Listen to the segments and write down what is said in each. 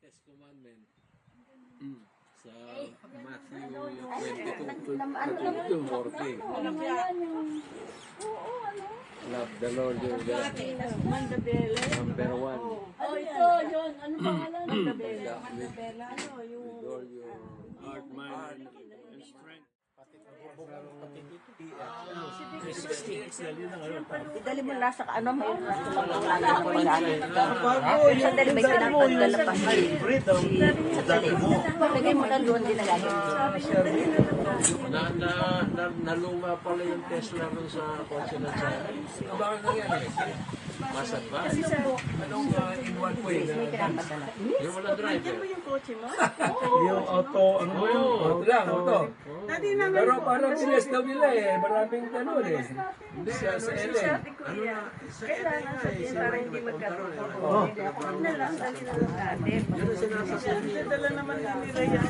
greatest commandment sa Matthew 22:40. Love the Lord your God. Number one. Oh, ito, yun. Ano pangalan? With Yung all your heart, mind, and strength. Idali mo lang sa ano, may nasa wala na may ano. Sandali may pinapagdala pa. Sandali. Lagay mo lang doon din nalagay. Naluma pala yung Tesla rin sa kotse na sa... Bakit nangyari? Masad ba? Anong in one way na... Yung walang driver? Yung kotse mo? Yung auto, ano ba yun? Auto lang, auto. Pero parang sinas daw nila eh. Maraming ganun eh. Sa LA. Ano na? Sa Kailangan sa din para hindi magkaroon. Huwag na lang, dali na lang natin. Yun ang sinasasabi niya. Dala naman nila yan.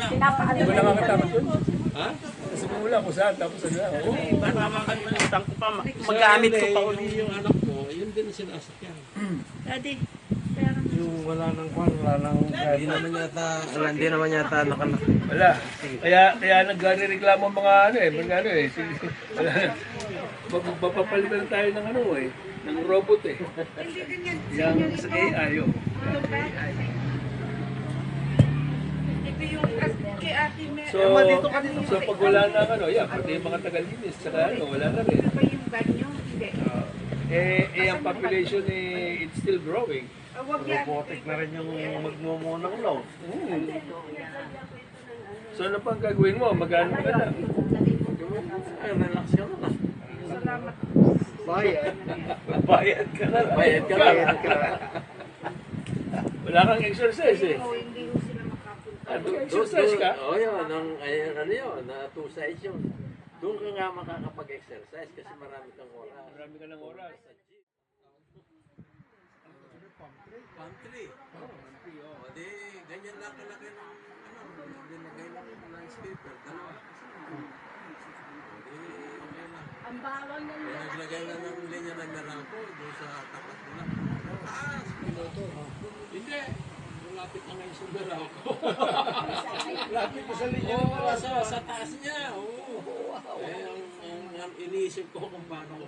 Pinapaano Wala na nga katama dun. Ha? Kasi kung wala ko saan, tapos ano lang. Oh. Magamit ko pa ulit yung anak mo, yun din ang sinasakyan. Daddy, Yung wala nang kwan, wala nang... Hindi naman yata nakanak. Wala. Kaya nagrereklamo mga ano eh. Mga ano eh. Wala. Papapalitan tayo ng ano eh. Ng robot eh. Yung sa AI yun. So pag wala na ano, yeah, pati yung mga tagalinis, saka ano, wala na rin. Ang population eh, it's still growing. Robotic na rin yung magmumo ng law. So ano pang gagawin mo? Magano ka na? Ay, relax ka na. Bayad ka na. Bayad ka lang. Wala kang exercise eh. Exercise ka? Oo yun, ano yun, na two sides yun. Doon ka nga makakapag-exercise kasi marami kang oras. Marami ka ng oras. Pantry. O di, ganyan lang kalaki ng, dinagay ng landscaper, dalawa. O di, okay lang. ang bawang ng Kaya naglagay na ng linya ng Meralco doon sa tapat nila. Hindi. Malapit na ngayon sa Meralco. Lapit ka sa linya. Oo, sa taas niya. Oo. Ang iniisip ko kung paano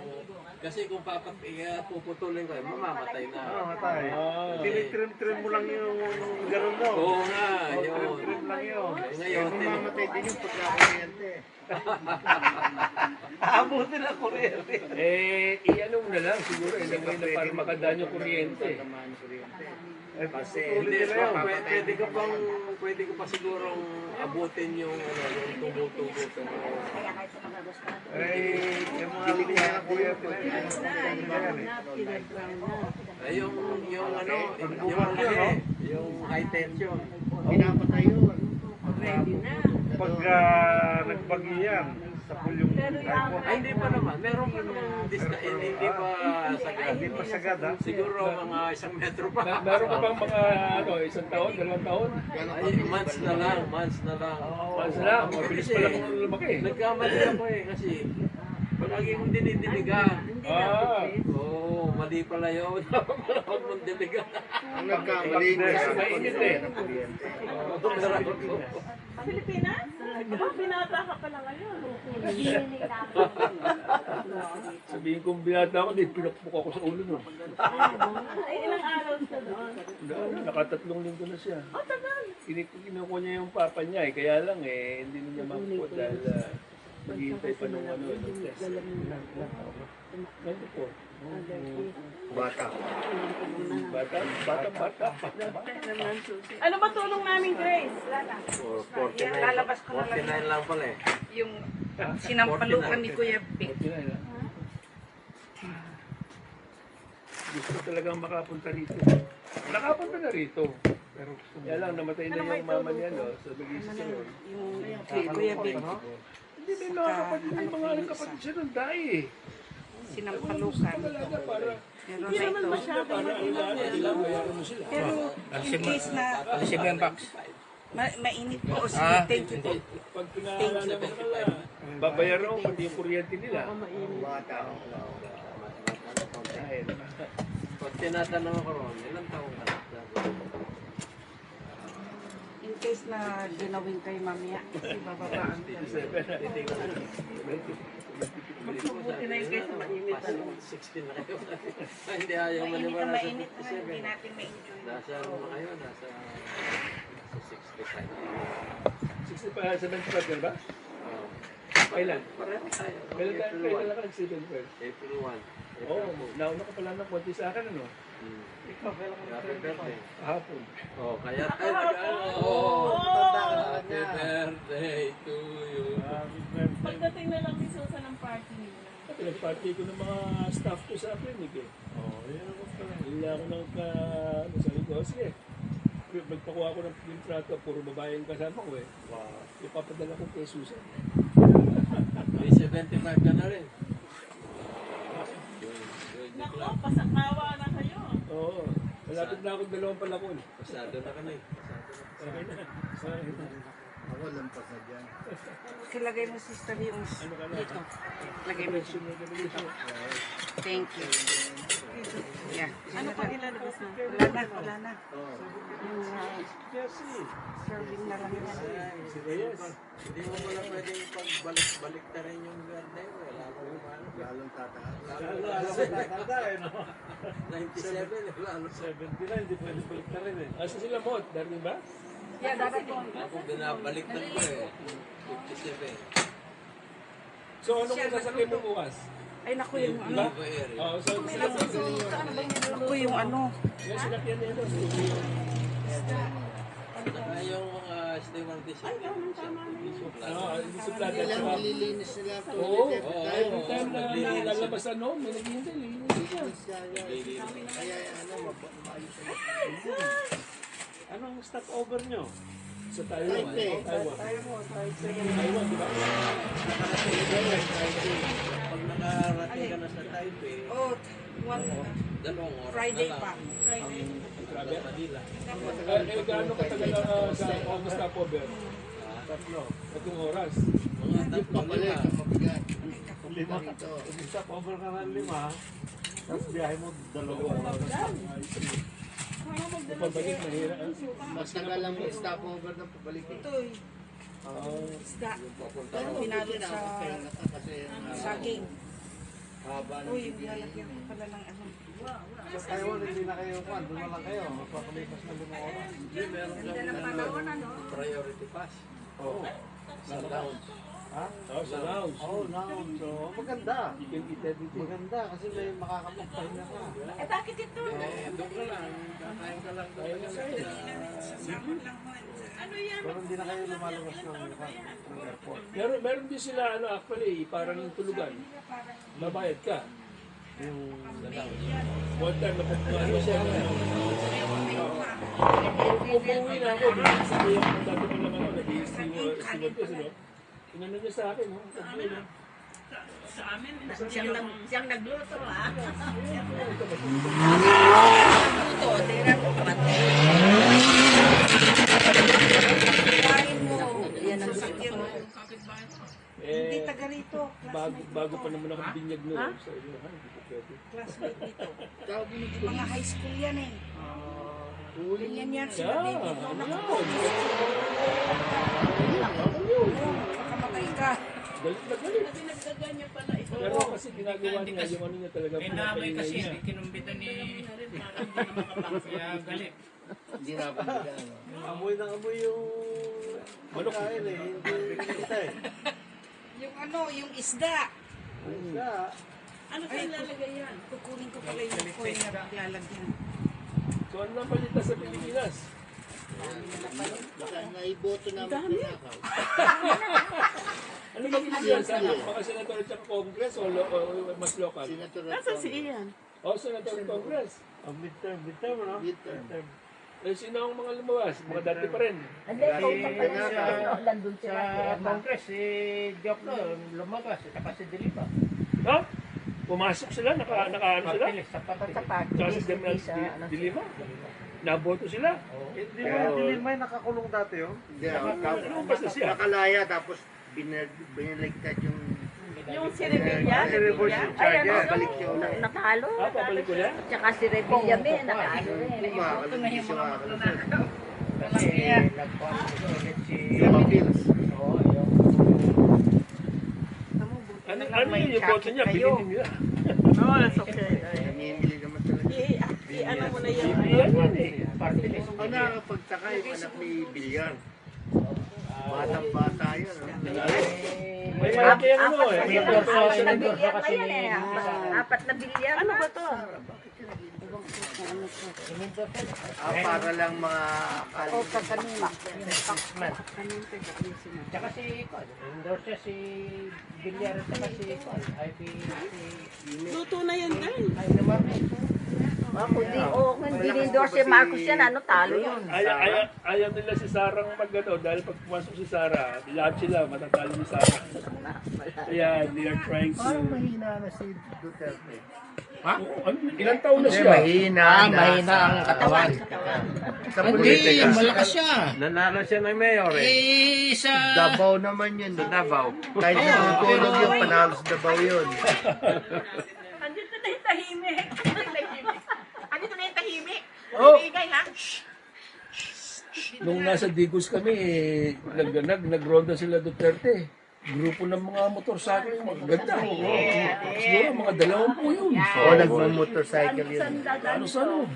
kasi kung puputulin ko, mamamatay na. Matay. Tinitrim-trim mo lang yung gano'n daw. Oo nga, yun. Trim lang yun. Ngayon, Mamamatay din yung pagkakakuryente. Aabutin ang kuryente. I-ano mo na lang siguro, ilagay na para makadaan yung kuryente. Kasi hindi, pwede ko pa sigurong abutin yung tubo-tubo. Yung mga linya ng kuryente na yun. Ay, yung high tension. Pinapatay yun. ready na. Pagka nagbagyo yan, sa pulyong typhoon. Ay, hindi pa naman. Meron pa naman hindi pa sagad. Hindi pa sagad ha? Siguro mga 1 metro pa. Meron ka bang mga ano, 1 taon, 2 taon? Ay, months na lang. Months lang, mabilis pa lang lumaki. Nagkamali ako kasi palagi mong dinidiligan. Oo, mali pala yun. Huwag mong diligan. Ang nagkamali niya. Mainit eh. Pilipinas? Binata ka pala ngayon. Sabihin kong binata ako, di pinakpuk ako sa ulo no. Ay, ilang araw ka doon? Nakatatlong linggo na siya. Kinukuha niya yung papa niya eh, kaya lang eh, hindi na niya makuha dahil maghihintay pa nung ano, nung test. Ano po? Bata. Bata. Ano ba tulong namin, Grace? For 49 lang pala eh. Yung sinampalukan ni Kuya Vic. Gusto talagang makapunta rito. Nakapunta na rito. Pero kaya lang, namatay na yung mama niya, no? So, nag-iisa siya nun. Yung Kuya Vic. Hindi, may mga kapatid, may mga kapatid siya nun, dahil eh. Sinampalukan. Talaga, para... Pero na ito. Pero in case na mainit po. Thank you po. Pag pinaalala mo na, babayaran mo pati yung kuryente nila. Bata. Dahil, Pag tinatanong ako ron, ilang taong ka na? In case na ginawin kayo mamaya, kasi bababaan ka. Mabuti na yung case na mainit. 16 na kayo. Hindi ayaw Mainit na maniwala sa mainit na, 57. hindi natin ma-enjoy. Nasa ano na kayo? Nasa 65. 75 ba? Oh. Kailan? Pareho tayo. Kailan ka nag-75? April 1. Oo, nauna ka pala ng konti sa akin, ano? Ikaw, kailan ka Happy birthday. Hapon. Oh, kaya ay Happy birthday to you. Pagdating na lang ni Susan ng party nila. Pinag-party ko ng mga staff ko sa clinic eh. Oh, yun ako pala. Hindi ako sabi ko, sige. Magpakuha ko ng kontrata, puro babae yung kasama ko eh. Wow. Ipapadala ko kay Susan. May 75 ka na rin. Nako, pasakawa na kayo. Oo. Malapit na akong 2 palakon. Pasado na ka na eh. Okay na. Sorry na. Ako lampas na dyan. Kilagay mo sister yung Ano ka na? dito. Lagay mo. Thank you. Yeah. Ano pa ilalabas na? Wala na. Yung serving na lang yan. Yes. Hindi mo pala pwedeng pagbalik-balik na rin yung birthday mo. Wala ko yung ano. Lalong tataas. Lalo ko tatanda eh, no? 97, lalo. 79, hindi pwede balik na rin eh. Asa sila Mot? Darating ba? Yeah, darating. Ako binabalik na ko eh. 57. So anong sasakay mo bukas? Ay, naku yung ano. Vivo area. Oo, so sila Naku yung ano. yung sinakyan nito. Saka yung mga stewardess. Ay, Hindi suplada. Kailang malilinis nila ang Oo. toilet every time. Every time na lalabas ano, may naghihintay, linis siya. Kaya ano, maayos na. Anong stopover nyo? Sa Taiwan. Taipei. Taiwan, di ba? Pag nakarating ka na sa Taipei, Oh, one, 2 oras Friday na lang. pa. Friday. Grabe. Manila. Gaano katagal sa August stopover? 3 oras. Mga 3 Pabalik ang mabigat. Lima. Dito. Stopover ka ng 5. Tapos biyahe mo 2 oras. Pabalik, mahirap. Mas tagal lang yung stopover ng pabalik. Ito isda. Pinalot sa Kasi saging. haba ng Uy, yung lalagyan ko pala ng ano. sa Taiwan, hindi na kayo kwan. Doon na lang kayo. Magpapalipas na 5 oras. Hindi, meron kang priority pass. Oo. Sa lounge. Ha? Oh, sa lounge. Oo, now. So, maganda. You can eat everything. Maganda kasi may makakapagpahinga ka. Eh, bakit ito? Doon ka lang. Kakain ka lang. Doon ka lang. Pero hindi na kayo lumalabas ng airport. Meron din sila, actually, parang yung tulugan. Mabayad ka. Yung One time, ano siya, Umuwi na ako, sabi yung dati ko naman ako, nag-i-stewardess, no? Inano niya sa akin, no? Siyang nagluto, ha? Nagluto, tira ko kapatid. Kain mo. Yan ang sakyan mo. Hindi taga rito. Bago pa naman ako binyag noon sa inyo, ha? Hindi ko pwede. Classmate dito. Mga high school yan eh. Ganyan yan sila Yeah, David. No, ano nakapokus. Makamatay ka. Galit na galit. Pinagdagan niya pala ito. Pero kasi ginagawa niya, yung ano niya talaga, May kasi, hindi kinumbitan ni... Kaya galit. hindi na pabigyan. Amoy na amoy yung manok. Kain eh, hindi kita eh. Yung ano, yung isda. Isda. Ano kayo lalagay yan? Kukunin ko pala yung coin na lalagyan. So ano ang balita sa Pilipinas? Baka naiboto namin pinakaw. Ano bang Pilipinas? Baka senator at saka Congress o mas local? Senator at Nasaan si Ian? O senator at Congress. midterm, no? Midterm. Eh, sino ang mga lumabas? Mga dati pa rin. Hindi, kausap pa lang siya. Nandun Sa sila kay Emma. Congress, si Diokno lumabas, saka si Dilipa. Ha? Pumasok sila? Ano sila? Papilis sa papilis. Sa pag Tsaka si Demal Dilima? Naboto sila? Hindi ba Dilima nakakulong dati yun? Hindi, Ano basta siya? nakalaya tapos biniligtad yung Yung si Revilla, Ay, ano, nakalo. Pabalik ko yan. Tsaka si Revilla, may nakalo rin. Ano yung kotse niya? Bilhin niyo. No, that's okay. I-ano mo na yan. Yan yan eh. Ang nakakapagtaka yung anak ni Bilyan. Batang-bata yun. May malaki yan ano eh. Apat na bilyan ba yan eh? Apat na bilyan. Ano ba to? Para lang mga O, kanina. Tsaka si Col. Endorse si Villar at saka si Col. Luto na yan, guys. Kung hindi ni-endorse si Marcos yan, ano, talo yun. Ayaw nila si Sarah mag-ano dahil pag pumasok si Sarah, lahat sila matatalo si Sarah. Kaya they are trying to... mahina na si Duterte. Ilang taon na siya? Mahina ang katawan. Sa Hindi, politika. malakas siya. Nanalo siya ng mayor eh. Eh, sa... Davao naman yun. Davao. Kahit natutulog yung panalo sa Davao yun. Andito na yung tahimik. Andito na yung tahimik. Oh. Ibigay, ha? Nung nasa Digos kami, nagronda sila Duterte. Grupo ng mga motorcycle, magaganda. Siguro mga 20 yun. O, nagmamotorcycle yun. Ano sa ano?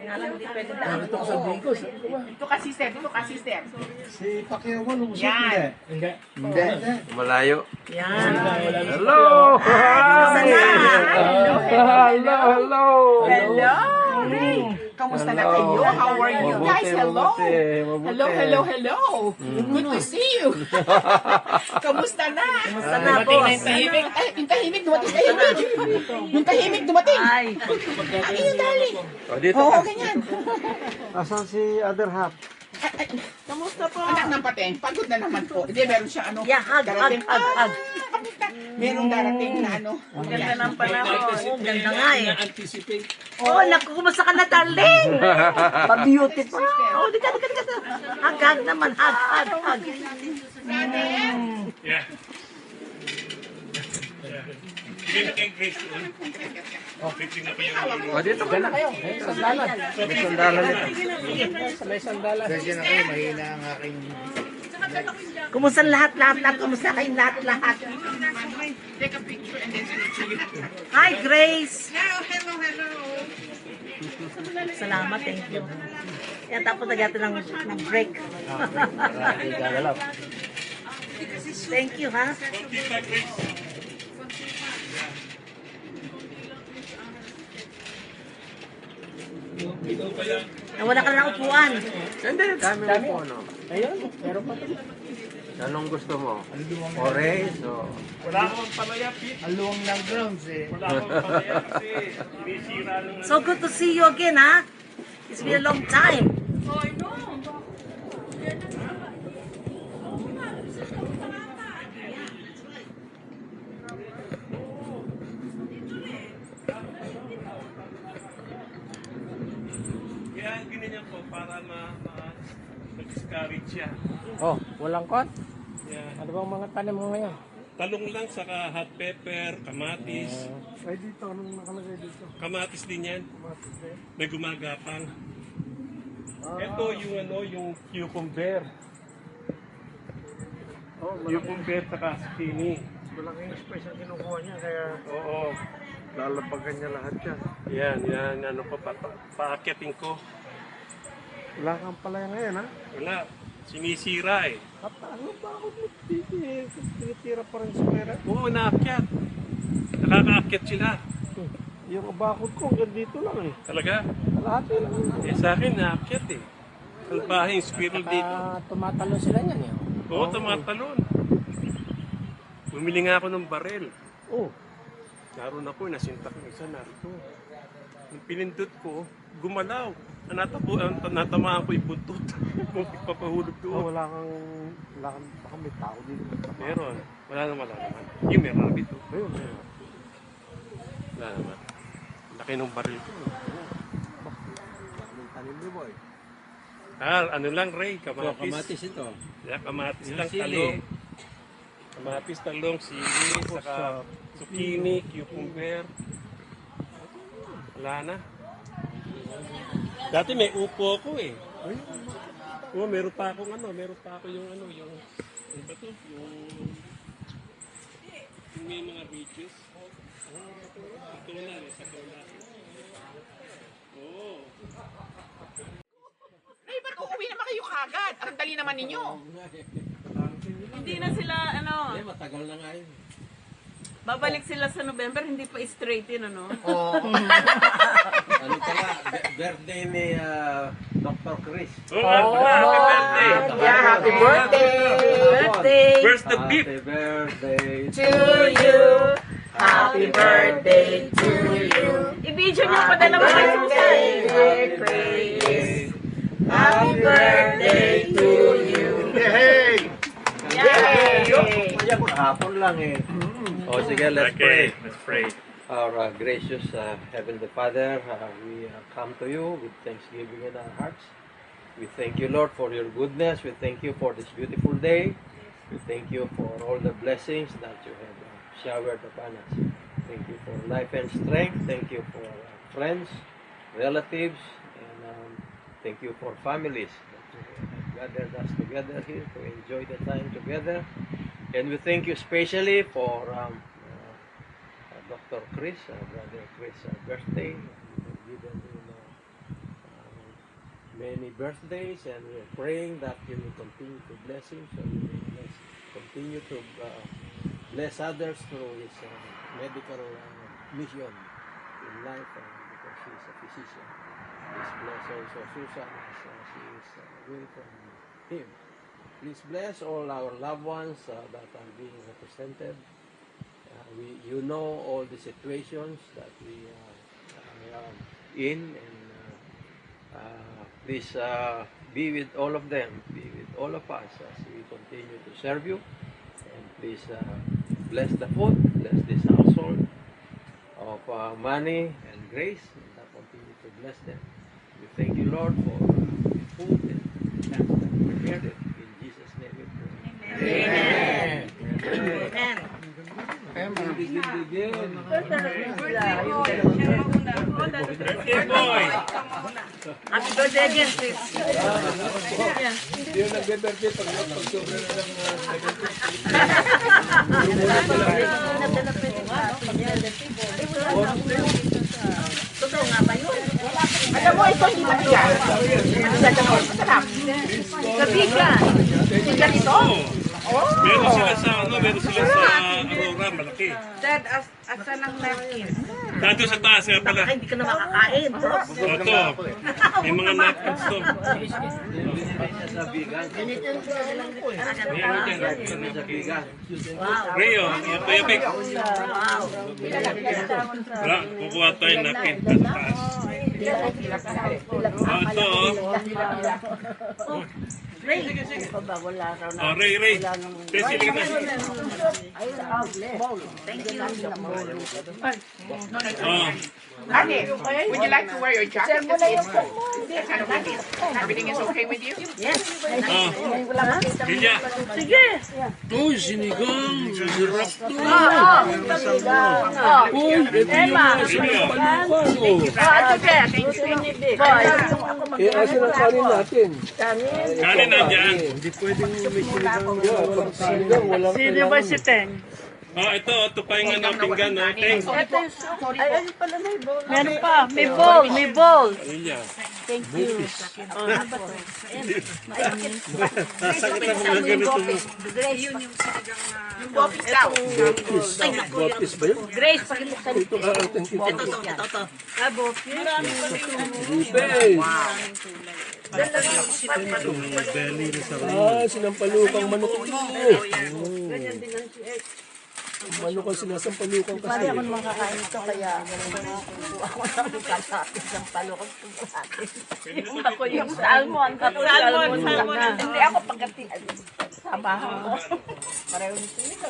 Nakita ko sa Digos. Sabi ko ba? Ito ka, sister. Ito ka, sister. Si Pacquiao mo, nung Yan. Hindi. Malayo. Hello! Hello! Kamusta na kayo? How are you guys? Hello. Hello. Good to see you. Kamusta na? Kamusta na, boss? Yung tahimik dumating. Yung tahimik dumating. Ay, yung dali. Dito Oo, ganyan. Asan si other half? Kamusta po? Anak ng pateng, pagod na naman po. Hindi, meron siya ano. Yeah, hug. Merong darating na ano. Ang ganda ng panahon. Ang ganda nga eh. Anticipate. Oh, naku, kumusta ka na, darling? Pa-beautiful. Oh, di ka. Hag naman. Hag. O, dito ka na kayo. May sandalan. May sandalan dito. May sandalan. Kasi na kayo, mahina ang aking... Kumusta lahat? Kumusta kayong lahat? Take a picture and then send it to you. Hi, Grace. Hello. Salamat, thank you. Yan, tapos nagyato ng break. Thank you, ha? Nawala ka na ng upuan. Hindi, dami mo po, no? Ayun, meron pa ito. Anong gusto mo? Orange o... Wala akong palaya, Pete. Aluwang ng grounds eh. Wala akong palaya kasi sinisira nung... So good to see you again, ha? It's been a long time. Kaya ganyan po para mag-discourage siya. Oh, walang kot. Yeah. Ano bang mga tanim mo ngayon? Talong lang, saka hot pepper, kamatis. Ay, dito. Anong nakalagay dito? Kamatis din yan. May gumagapang. Ito yung cucumber. Cucumber saka zucchini. Malaking space ang kinukuha niya, kaya Oo. lalapagan niya lahat yan. Yan, ano ko, paakyatin ko. Wala kang palaya ngayon, ha? Wala, sinisira eh. Ano ba ako tinitira pa rin sa pera? Oo, naakyat. Nakakaakyat sila. Yung abakod ko, hanggang dito lang eh. Talaga? Lahat lang. Eh sa akin, naakyat eh. Ang bahing squirrel dito. Tumatalon sila niyan eh. Oo, tumatalon. Bumili nga ako ng barel. Oh, Naroon ako, nasinta ko isa narito. Nung pinindot ko, gumalaw. Natamaan ko yung buntot. Kung papahulog doon. wala kang baka may tao dito. Meron. Wala naman. Yung may rabbit to. Ayun, Wala naman. Laki ng baril ko. anong tanim niyo, boy? Ano lang, Ray, kamatis. Kamatis ito. Yeah, kamatis lang, Sili. talong. Kamatis, talong, sili, saka zucchini, cucumber. Wala na. Dati may upo ako eh. Oo, meron pa ako yung ano ba to? Yung may mga ridges. Ito na, sa kula. Oo. Ay, ba't uuwi naman kayo kagad? Ang dali naman ninyo. Hindi na sila, Eh, matagal na nga yun. babalik sila sa November, hindi pa straight yun, ano? Ano pala, birthday ni Dr. Chris. Oh, happy birthday! Yeah, happy birthday! Where's the beef? Happy birthday To you. Happy birthday to you. I-video niyo pa dala mo kay Susan. Chris. Happy birthday to you. Yay! Kaya hapon lang eh. O sige, let's pray. Let's pray. Our gracious Heavenly Father, we come to you with thanksgiving in our hearts. We thank you, Lord, for your goodness. We thank you for this beautiful day. We thank you for all the blessings that you have showered upon us. Thank you for life and strength. Thank you for friends, relatives, and thank you for families that you have gathered us together here to enjoy the time together. And we thank you especially for Dr. Chris, Brother Chris' birthday. You have given him many birthdays, and we're praying that you will continue to bless him, so you will continue to bless others through his medical mission in life, because he is a physician. Please bless also Susan as she is away from him. Please bless all our loved ones that are being represented. You know all the situations that we are in, and please be with all of them, be with all of us as we continue to serve you. And please bless the food, bless this household of money and grace, and continue to bless them. We thank you, Lord, for the food and that we prepared it. In Jesus' name we pray. Amen. Amen. Begin. Birthday boy! Happy birthday again, Chris. Hindi yung nagbe-birthday pag sobra na ng Totoo nga ba yun? Alam mo, ito hindi matigas. Masarap. Kabigan. Yung ganito? Meron sila sa Aurora, malaki. Dad, asan ang napkin? Dito sa taas nga pala. Ay, hindi ka na makakain. Ito, may mga napkins to. Sa bigan. May ano dyan, Sa bigan. Rio, yapayapik. Wala, kukuha tayo ng napkin sa taas. Ito, Ray. Ito ba, wala raw na. Ray. Sige na. Thank you. Honey, would you like to wear your jacket? Everything is okay with you? Bilya. Sige. Uy, sinigang! Sarap to! Uy, Emma. Rio. Eh, asan ang kanin natin? Kanin na dyan. Hindi pwedeng may sinigang dyan. Pag sinigang, walang kailangan. Teng? Ito pa yung ano, pinggan, no? Thanks. Meron pa. May bowl. Bilya. Sakit na mga ganito mo. Yung bopis daw. Baptis ba yun? Grace, pakibuksan Ito ka ang thank you. ito. Sinampalukang manok ito. Manok ang sinasampalukang kasi. Mali ako naman kakain ito, kaya ako lang kalapit ng palukang atin. Ako yung salmon. Hindi ako pagkati. Sabahan ko. Pareho nito nito.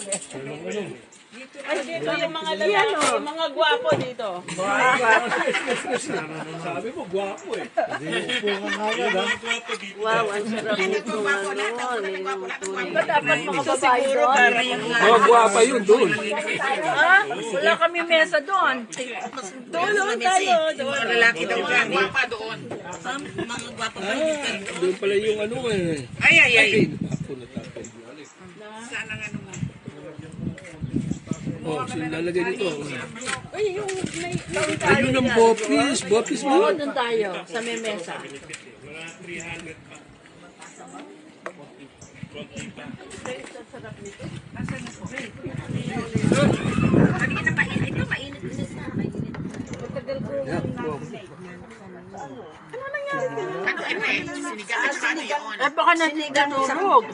Ay, dito yung mga lalaki, yung mga gwapo dito. Sabi mo, gwapo eh. Wow, ang sarap nito. Ba dapat mga babae doon? Mga gwapa yun doon. Ha? Wala kami mesa doon. Doon tayo. Doon. Lalaki daw yan. Guwapa doon. Mga gwapo pa Doon pala yung ano eh. Ay. Ako natapay. Saan ang ano mo? Oh, so lalagay dito. Uy, yung may Ayun ang bopis. Bopis mo. doon tayo sa may mesa. Ay, baka natulog.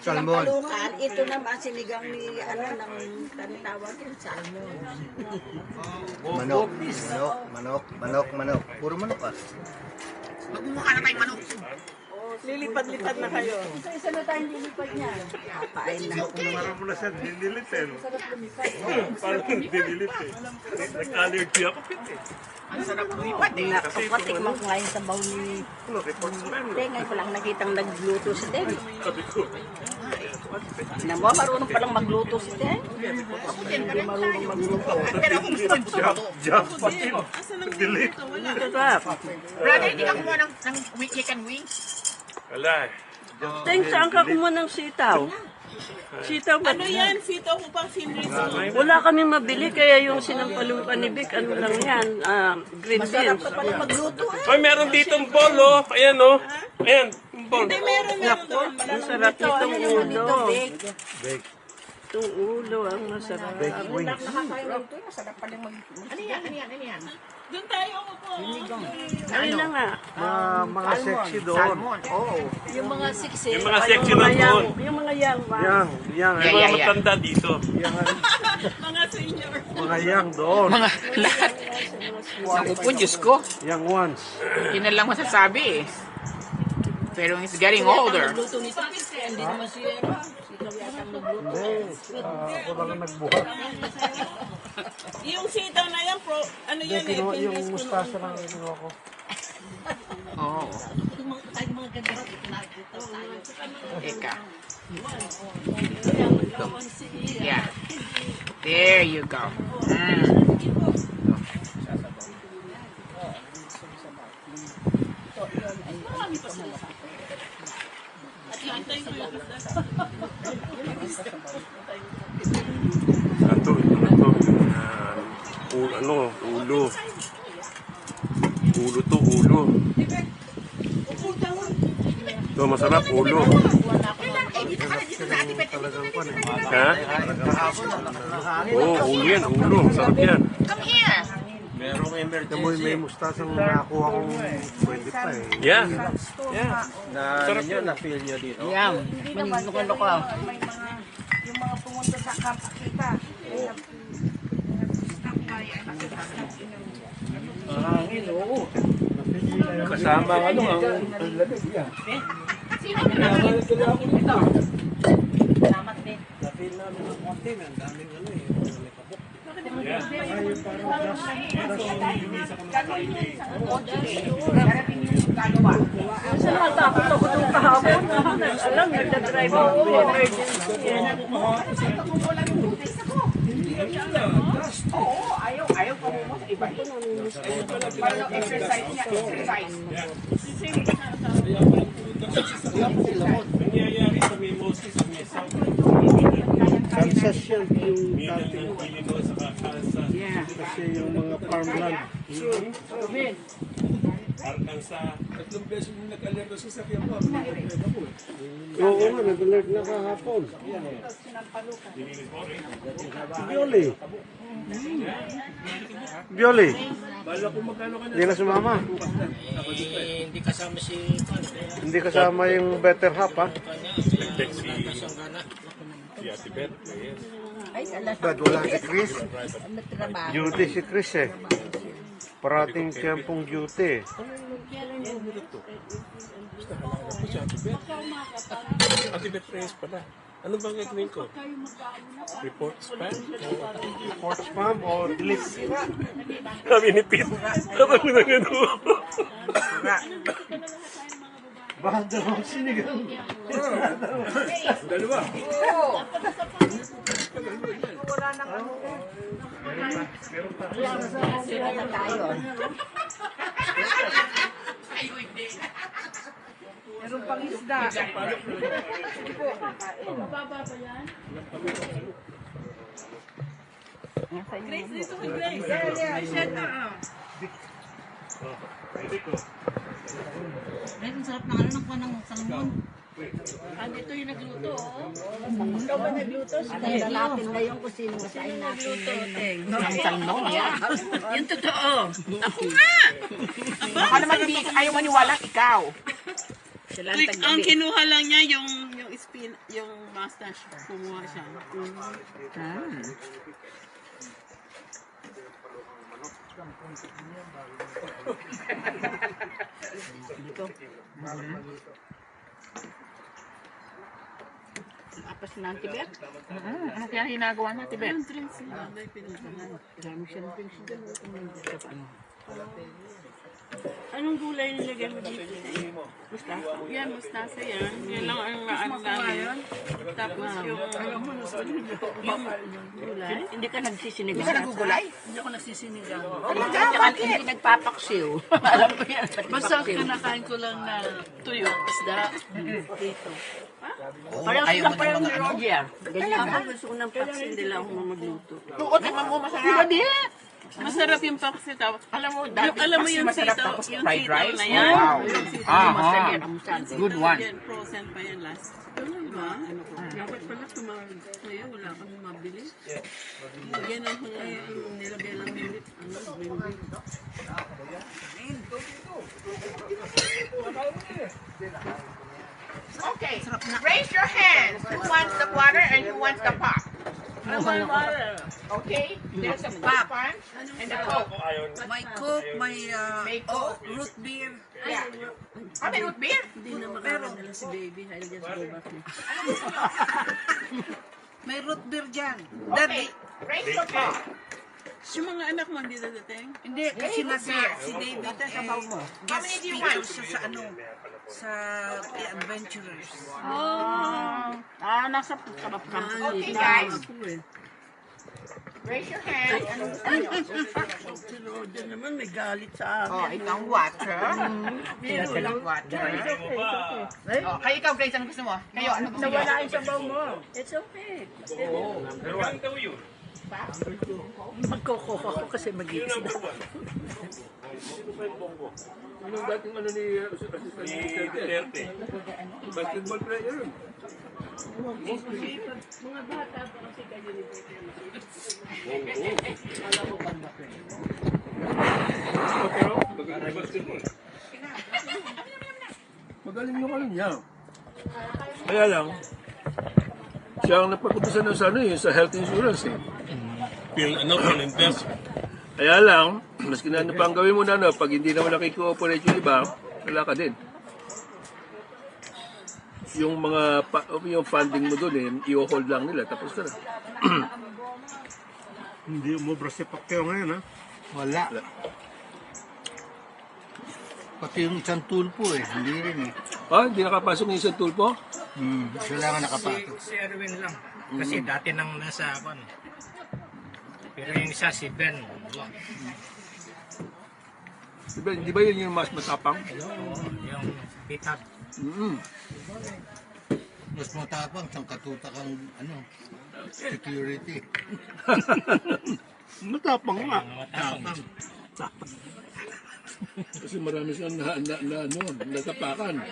Salmon. Ito naman sinigang ni ng tawag yung salmon. Manok. Puro manok ah. Magmumukha na tayong manok. Lilipad-lipad na kayo. Isa na tayong lilipad niya. Kapain na. Kumarap mo na siya, dinilit eh. Parang dinilit eh. Nag-allergy ako pit eh. Ang sarap lumipad eh. Nakapatikman ko ngayon sa baw ni... Hindi, ngayon ko lang nakitang nagluto si Ted. Alam mo, marunong palang magluto si Ted. Ako din, hindi marunong magluto. Pero ako gusto ko. Jump patin. Delete. Sarap. Brother, hindi ka kumuha ng chicken wings? Wala eh. Teng, saan ka kumuha ng sitaw? Sitaw ba? Ano yan? Sito ko pang finris. Wala kaming mabili, kaya yung sinampalong panibik, ano lang yan, green beans. Ay, meron ditong ball, oh. Ayan, oh. Ayan, yung ball. Ang sarap nitong ulo. Itong ulo, ang masarap. Ano yan? Doon tayo po. Ayun na nga. Mga sexy doon. Yung mga siksi. Yung mga sexy na doon. Yung mga yang. Yang. Yung mga matanda dito. Mga senior. Mga yang doon. Mga lahat. Naku po, Diyos ko. Yang ones. Yun na lang masasabi eh. Pero he's getting older. Luto nito, hindi naman siya. Ako lang nagbuhat. Yung sitaw na yan, ano yan eh, Yung mustasa lang kinuha ko. Oo. Eka. Yeah. There you go. Ito. Ulo. Ulo to, ulo. Ito, masarap, ulo. Ha? Oo, ulo yan, ulo. Masarap yan. Come here. Merong emergency. May mustasang nakakuha kong 20 pa eh. Yeah. Na ano nyo, na-feel nyo dito. Yan. Manino ko. Yung mga pumunta sa Camp Akita. Hangin, oo. Kasama ang ano, ang lamig yan. Salamat din. Na-feel namin ng konti, ang daming ano eh. Kasi natakot ako nung kahapon. Alam, nagdadrive ako. Emergency. Ayaw ko mo sa iba. Parang exercise niya, exercise. Nangyayari sa may mostly sa may south. Kansas yan yung dati. Illinois sa Kansas. Kasi yung mga farmland. Arkansas. Tatlong beses mo nag-alert sa sasakyan mo. Oo nga, nag-alert na kahapon. Bioli. Bioli. Bala ko magkano ka na. Hindi na sumama. Hindi kasama si Hindi kasama yung better half ha. Text si Ate Beth. Yes. But wala si Chris. Duty si Chris eh. Parating siyempong duty. Ate Beth Reyes pala. Ano bang gagawin ko? Report spam? Report spam or delete? Sabi ni Pete. Sabi na gano'n. Baka dalawang sinigang. Dalawa. Wala nang ano. Sila na tayo. Meron pang isda. Grace, dito kay Grace. May set na. Ang sarap ng ano ng panang salmon. Dito yung nagluto, oh. Ikaw ba nagluto? Sinanda natin na yung kusino. Masahin natin na Ang salmon, yeah. Yung totoo. Baka naman hindi ayaw maniwala ikaw. Ang kinuha lang niya yung yung mustache. Kumuha siya. Apas na ang tibet. Ano kaya ginagawa na tibet? Yung drinks niya. May pinutunan. Marami siya ng drinks dyan. Anong gulay nilagay mo dito? Mustasa? Yan, mustasa yan. Yan lang ang ano namin. Tapos yung gulay. Hindi ka nagsisinigang. Hindi ka nagugulay? Hindi ako nagsisinigang. Tsaka hindi nagpapaksiw. Alam ko yan. Basta kinakain ko lang na tuyo, isda, dito. Parang Ayaw sila mo parang ng ni mga ano? Roger. Ganyan ako. Gusto ko ng paksin. Hindi lang ako magluto. Tuot, naman mo masarap. Masarap yung paksi tao. Alam mo, dati Alam mo yung masarap sitaw, tapos yung fried sitaw rice. na yan. Wow. Yung sitaw. Aha. Yung Good sitaw one. yan, frozen pa yan last. Diba? Dapat pala tumawag sa'yo, wala kang mabili. Yan ang nilagay lang minute. Green bean. Okay, raise your hands. Who wants the water and who wants the pop? Okay, there's a pop and a coke. May coke, may May coke. root beer. Yeah. Ah, may root beer? Hindi na makakadala si baby. I'll just go back na. May root beer dyan. Okay, raise your pop. Yung mga anak mo hindi dadating? Hindi, kasi si David guest many do you speaker want? siya sa ano, sa Adventurers. Nasa sarap ka. Okay, guys. Raise your hand. Anong gusto nyo? Si Roger naman may galit sa Oh, ikaw water. Biro lang water. Oh, kayo ikaw, Grace, anong gusto mo? Kayo, anong gusto nyo? Nawala yung sabaw mo. It's okay. Pero ang daw yun. Magkokoko ako kasi mag-iisda. Anong dating ano ni Duterte. basketball player yun? Mga bata pa kasi kayo ni Pero, magaling basketball. Magaling yung ano niya. Kaya lang, siya ang napag-utusan ng sa ano sa health insurance eh. Phil invest. Kaya lang, maski na ano pa ang gawin mo na, pag hindi naman nakikooperate yung iba, wala ka din. Yung mga yung funding mo doon i-hold lang nila, tapos na. Hindi umubra si Pacquiao ngayon, ha? Wala. Pati yung isang tulpo hindi rin Hindi nakapasok yung isang tulpo? Kailangan nakapasok. Si Erwin lang. Kasi dati nang nasa ako. Pero yung isa si Ben. Di ba yun yung mas matapang? Yung pitag. Mas matapang, siyang katutak ang security. Matapang nga. Matapang. Kasi marami siyang natapakan.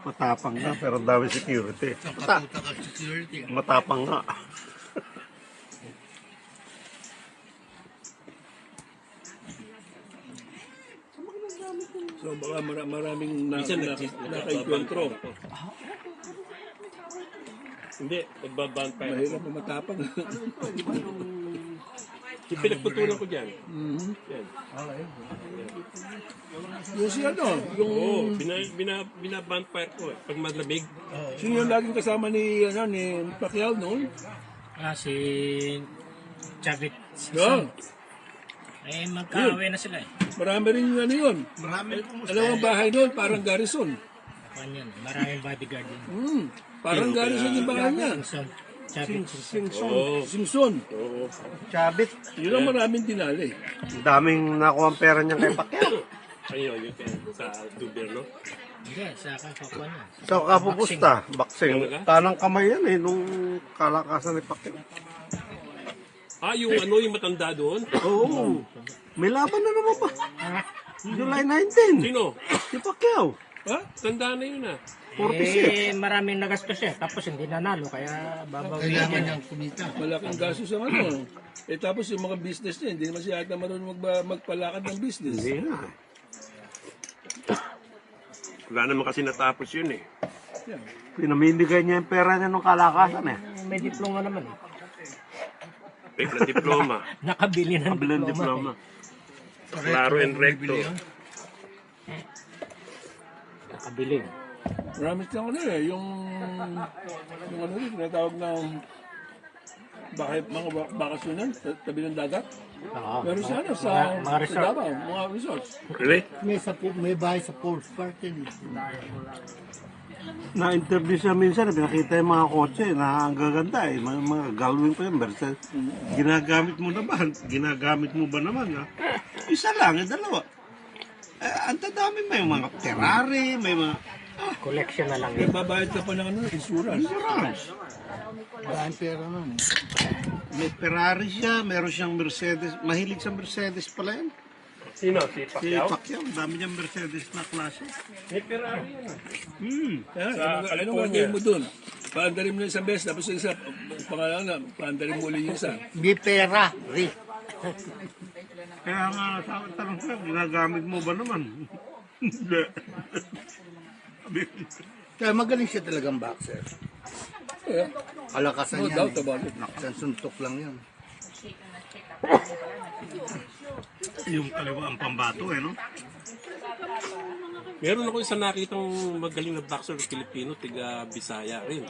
Matapang nga, pero ang dami security. Siyang katutak ang security. Matapang nga. So baka maraming nakainkwentro. Hindi, magbaban pa. Mahirap na matapang. Yung pinagputulan ko dyan. Yan. Yung si ano, yung... Oo, bina-bonfire ko eh. Pag malamig. Sino yung laging kasama ni Pacquiao noon? Si Chavit. Yun. Eh, magkaaway na sila eh. Marami rin yung ano yun. Alam mo ang bahay noon, parang garrison. Kwan yan. Maraming bodyguard din. Parang garrison yung bahay niya. Singson. Chavit. Simpson. Chabit. Yun ang maraming dinali. Ang daming nakuha ang pera niya kay Pacquiao. Ayun, yun sa tuber, no? Hindi, sa kakakwan yan. So, kapupusta, boxing. Talaga? Tanang kamay yan eh, nung kalakasan ni Pacquiao. Yung yung matanda doon? Oo. May laban na naman pa. July 19. Sino? Si Pacquiao. Ha? Tanda na yun ah. 46. Maraming nagastos siya. Tapos hindi nanalo. Kaya babawi niya. Malaking gasto sa ano. Tapos yung mga business niya, hindi naman siya ata marunong magpalakad ng business. Hindi na. Wala naman kasi natapos yun eh. Pinamimigay niya yung pera niya nung kalakasan eh. May diploma naman eh. Fake na diploma. Nakabili ng Kabilang diploma. Claro and recto. Nakabili. Marami siyang ano eh, yung ano rin, tinatawag na mga bakasyonan, tabi ng dagat. Oo. Pero sa ano, sa Mga resort. Davao, mga resorts. Really? May bahay sa Falls Park yun. Na-interview siya minsan, pinakita yung mga kotse na ang gaganda eh. Mga Galwing pa yun, Mercedes. Ginagamit mo ba naman? Ha? Isa lang, dalawa. Ang dadami may mga Ferrari, may mga... Collection na lang Kaya yun. babayad ka pa ng ano, insurance. Maraming pera nun. May Ferrari siya, meron siyang Mercedes. Mahilig sa Mercedes pala yan. Sino? Si Si Pacquiao? Pacquiao, dami niyang Mercedes na klase. May Ferrari yun ah. Ano gagawin mo dun? Paandarin mo na isang beses, tapos yung isa, pangalan na, paandarin mo ulit yung isa. May pera, Rick. Kaya nga, sa tanong ko, ginagamit mo ba naman? Hindi. Kaya magaling siya talagang boxer. Yeah. Kalakasan No yan. doubt about it. Isang suntok lang yan. Yung kaliwa ang pambato eh, no? Meron ako isang nakitang magaling na boxer Pilipino, tiga Bisaya rin.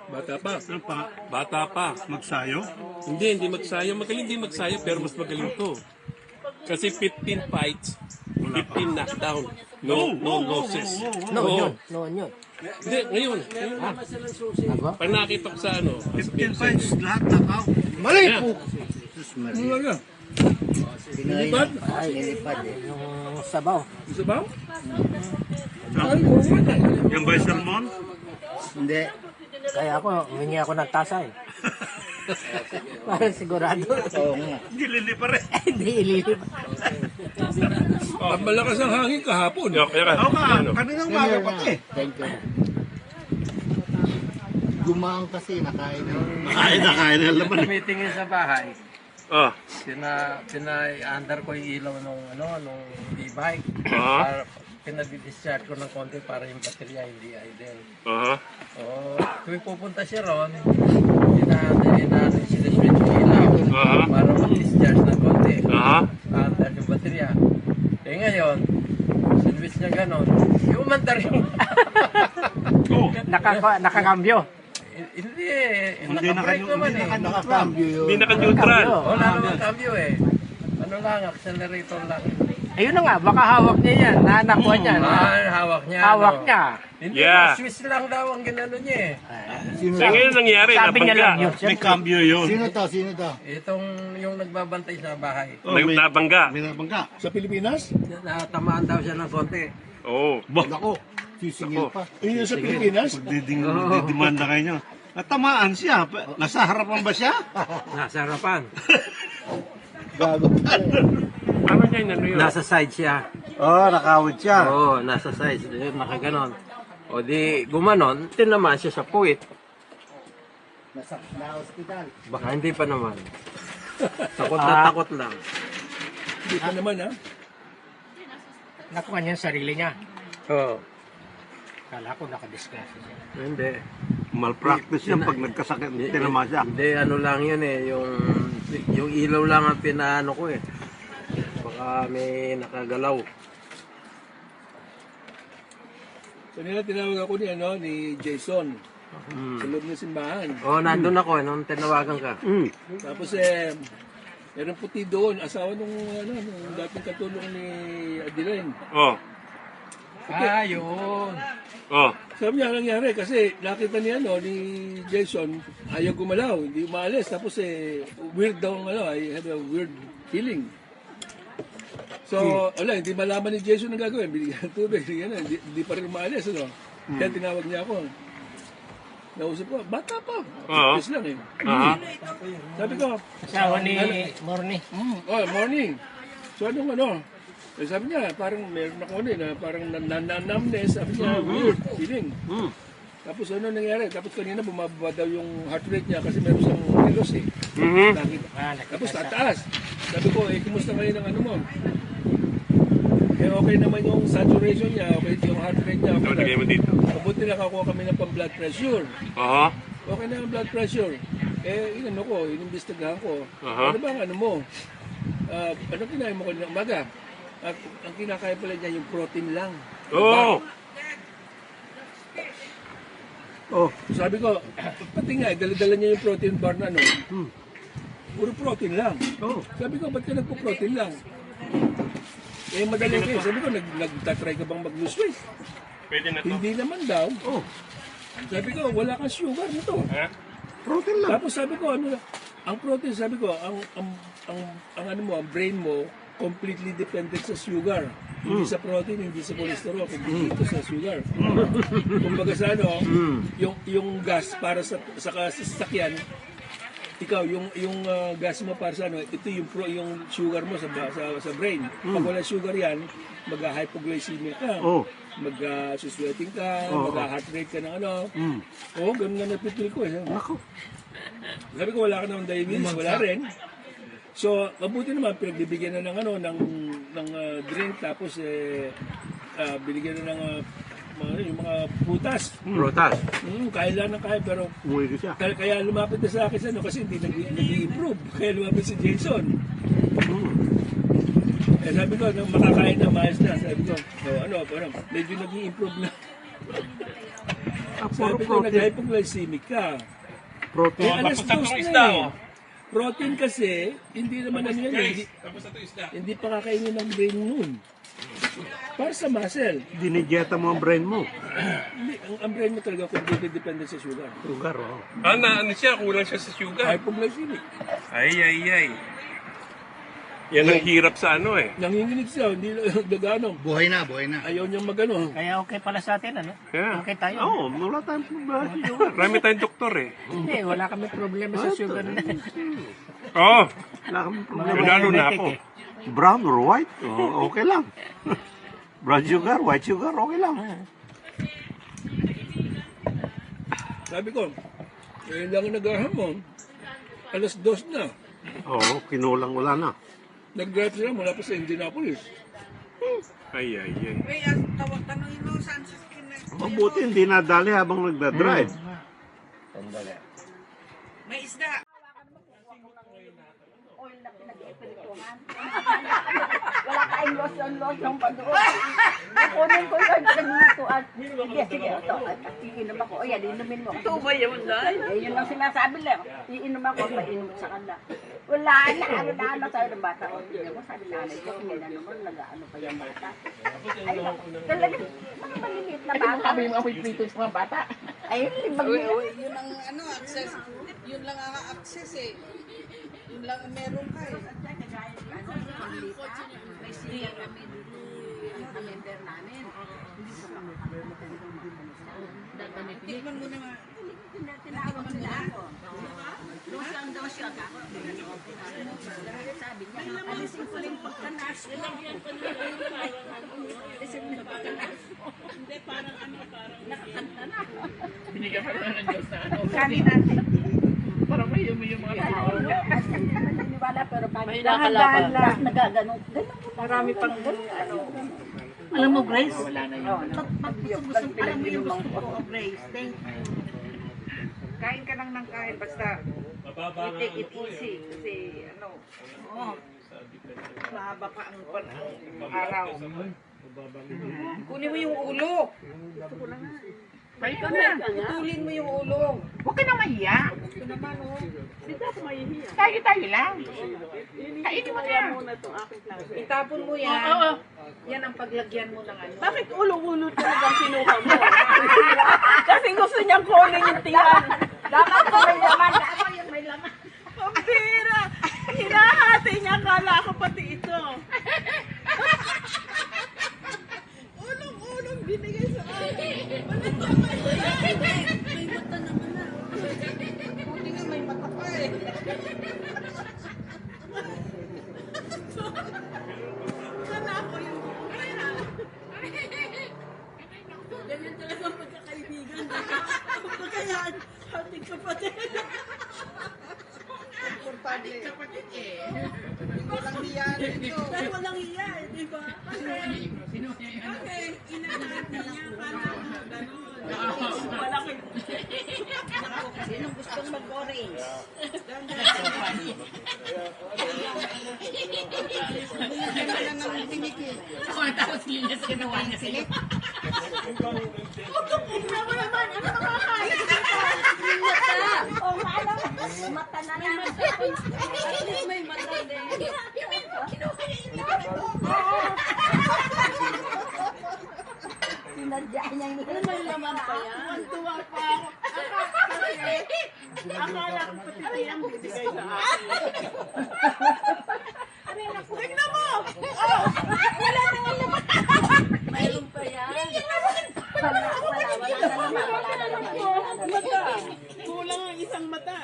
Bata pa. Ano pa? Bata pa. Magsayo? Hindi magsayo. Magaling din magsayo pero mas magaling to. Kasi 15 fights, 15 knockdown. No losses. Noon yun. Hindi, ngayon. Pag nakita ko sa 15 fights, lahat nakaw. Mali Yeah. po! Sus, Ano Maria. lang yan? Pinilipad? Ay, nilipad eh. Yung sabaw. Isa ba? Ay, oo nga. Yung ba yung sermon? Hindi. Kaya ako, humingi ako ng tasa eh. Para sigurado. Oo nga. Gilili pa rin. Hindi ililip. Ang malakas ang hangin kahapon. Kaya Oo nga, kaninang umaga pa eh. Thank you. Gumaang kasi, nakain na. Nakain na laman eh. Meeting sa bahay. Ah. Pina-under ko yung ilaw nung e-bike. Ah. Pinadi-discharge ko ng konti para yung baterya hindi idle. Aha. Tuwing pupunta siya ron, siniswitch yung ilaw Aha. para mag-discharge ng konti. Aha. Under yung baterya. Eh ngayon, sinwitch niya ganon. Yung umandar yung... Nakakambyo. Hindi eh. Hindi Naka-break naman eh. Nakakambyo yun. Hindi naka-neutral. Wala namang cambio eh. Ano lang, accelerator lang. Ayun na nga, baka hawak niya yan. Naanakuha niya. Hawak niya. Hawak ano. niya. Hindi, Yeah. Swiss lang daw ang ginano niya eh. So ngayon nangyari, Sabi niya lang nabangga. yun. May cambio yun. Sino to? Itong yung nagbabantay sa bahay. Nabangga. May nabangga. Sa Pilipinas? Natamaan daw siya ng konti. Oo. Nako, sisingil pa. Yun yung sa Pilipinas? Didimanda kayo nyo. Natamaan siya. Nasa harapan ba siya? Nasa harapan. Gago. Ano niya yun? Nasa side siya. Oo, nakawit siya. Oo, nasa side. Nakaganon. O di gumanon, tinamaan siya sa puwit. Nasa hospital. Baka hindi pa naman. Takot lang. Hindi pa naman ha. Nakuha niya yung sarili niya. Oo. Kala ko nakadiscuss siya. Hindi. Malpractice yan pag nagkasakit. Tinama siya. Hindi, ano lang yun eh, yung Yung ilaw lang ang pinaano ko eh. Baka may nakagalaw. Kanina tinawag ako ni Jason. Sa loob ng simbahan. Nandun ako nung tinawagan ka. Tapos meron puti doon, asawa nung dating katulong ni Adeline. Yun. Sabi niya, nangyari kasi nakita niya ni Jason, ayaw gumalaw, hindi umaalis. Tapos weird daw I had a weird feeling. So, hindi malaman ni Jason ang gagawin. Binigyan ng tubig, hindi pa rin umaalis. Kaya tinawag niya ako. Nausap ko, bata pa. Yes lang eh. Sabi ko, Asawa ni Morning. Morning. So sabi niya, parang meron ako na parang numbness. Sabi niya, weird feeling. Tapos nangyari? Tapos kanina bumababa daw yung heart rate niya kasi meron siyang kilos eh. Tapos tataas. Sabi ko, kumusta ngayon ang mo? Okay naman yung saturation niya, okay yung heart rate niya. Lagay mo dito. Mabuti nakakuha kami ng pang-blood pressure. Okay na ang blood pressure. Inimbestigahan ko. Ano ba ang mo? Ano kinain mo kanina umaga? Ang kinakain pala niya yung protein lang. Sabi ko, pati nga, dala-dala niya yung protein bar na puro protein lang. Sabi ko, ba't ka nagpo-protein lang? Madali kayo. Sabi ko, nagtatry ka bang mag-lose weight? Pwede na to. Hindi naman daw. Sabi ko, wala kang sugar nito. Protein lang. Tapos sabi ko, ang protein, sabi ko, ang brain mo, completely dependent sa sugar. Hindi sa protein, hindi sa cholesterol, kundi dito sa sugar. Kumbaga sa yung gas para sa sasakyan, ikaw, yung gas mo para sa ito yung sugar mo sa brain. Pag wala sugar yan, mag-hypoglycemia ka, mag-sweating ka, mag-heart rate ka ng ganun nga napipil ko eh. Sabi ko, wala ka naman diabetes, wala rin. So, mabuti naman, pinagbibigyan na ng drink, tapos binigyan na ng yung mga prutas. Kaya lang ng kaya, pero kaya lumapit na sa akin kasi hindi nag-i-improve. Kaya lumapit si Jason. Sabi ko, nang makakain na, maayos na. Sabi ko, medyo nag-i-improve na. Sabi ko, nag-hypoglycemic ka. Protein. Alas dos na protein kasi, hindi naman hindi pa kakainin ng brain nun. Para sa muscle. Dinijeta mo ang brain mo. Ang brain mo talaga completely dependent sa sugar. Sugar, Ano siya? Kulang siya sa sugar. Hypoglycemic. Ay. Yan ang hirap sa Nanginginig siya, hindi nagano. Buhay na. Ayaw niyang magano. Kaya okay pala sa atin, Yeah. Okay tayo. wala tayong problema. Marami tayong doktor eh. Hindi, wala kami problema sa sugar na. Wala kami problema. Lalo na ako. Brown or white, okay lang. Brown sugar, white sugar, okay lang. Sabi ko, lang nag-ahamon. Alas 2 na. Kinulang wala na. Nag-drive sila mula pa sa Indianapolis. Ay. Wait, tanongin mo saan sa Mabuti hindi nadali habang nagda-drive. may isda. Wala tayong lotion pa doon. Kunin ko yun, naglutuan. Sige, ito. Iinom ako. Yan, inumin mo. Ito ba yun lang? Yun ang sinasabi lang. Iinom ako, mainom sa kanila. Wala na, ano sa'yo ng bata. Hindi mo, sabi nanay ko, hindi na naman, nag-ano pa yung bata. Ay, talagang, mga maliliit na bata. Sabi mo ako'y prito sa mga bata. Ay, libag nila. Yun ang access. Yun lang ang access eh. Yun lang ang meron ka eh. May siya kami ang member namin. Hindi sa mga Tikman mo naman. tinawag nila ako. Lusang daw siya ka. Sabi niya, alisin ko rin pagkanas mo. Alisin mo pagkanas mo. Hindi, parang Nakakanta na. Binigyan pa rin ng Diyos na Kami natin. Parang may yung mga tao. Kasi hindi naman naniwala, pero dahan-dahan lang nagaganon. Marami pang alam mo, Grace? Wala na yun. Alam mo yung gusto ko, Grace, thank you. Kain ka lang ng kain, basta Mababa nga take it ano po easy. eh. Kasi ano, oh, Sa depensa. mahaba pa ang araw. Mababa Kunin mo yung ulo. Pwede ka na. Putulin mo yung ulo. Huwag ka nang mahiya. Ito naman, oh. Hindi ako mahihiya. Tayo lang. Kainin mo na. Muna itong aking klase. Itapon mo yan. Oo. Yan ang paglagyan mo ng ano. Bakit ulo-ulo talagang kinuha mo? Kasi gusto niyang kunin yung tiyan. Dapat ko may laman. Dapat yung may laman. Ang bira! Hinahati niya, akala ko pati ito. Ulong-ulong binigay sa akin. May mata naman na. Buti nga may mata pa eh. Sana ako yung ganyan talaga ang pagkakaibigan. Kaya hating kapatid. Adik kapatid eh. Walang hiya dito. Dahil walang hiya, di ba? Kasi inahati niya para gano'n. Malaki. Sinong gustong mag-orange? Ganda lang ng tinikit. Ako ang tapos linyas ginawa niya sila. Tingnan mo naman, ano makakain? Oh, mata na lang. May mata din. Sinadya niyang Ano may laman pa yan? Tuwa pa ako. Akala ko pati tiyang bibigay sa akin. Tignan mo! Oh! Wala na nga laman. Mayroon pa yan. Wala na naman. Mata. Kulang ang isang mata.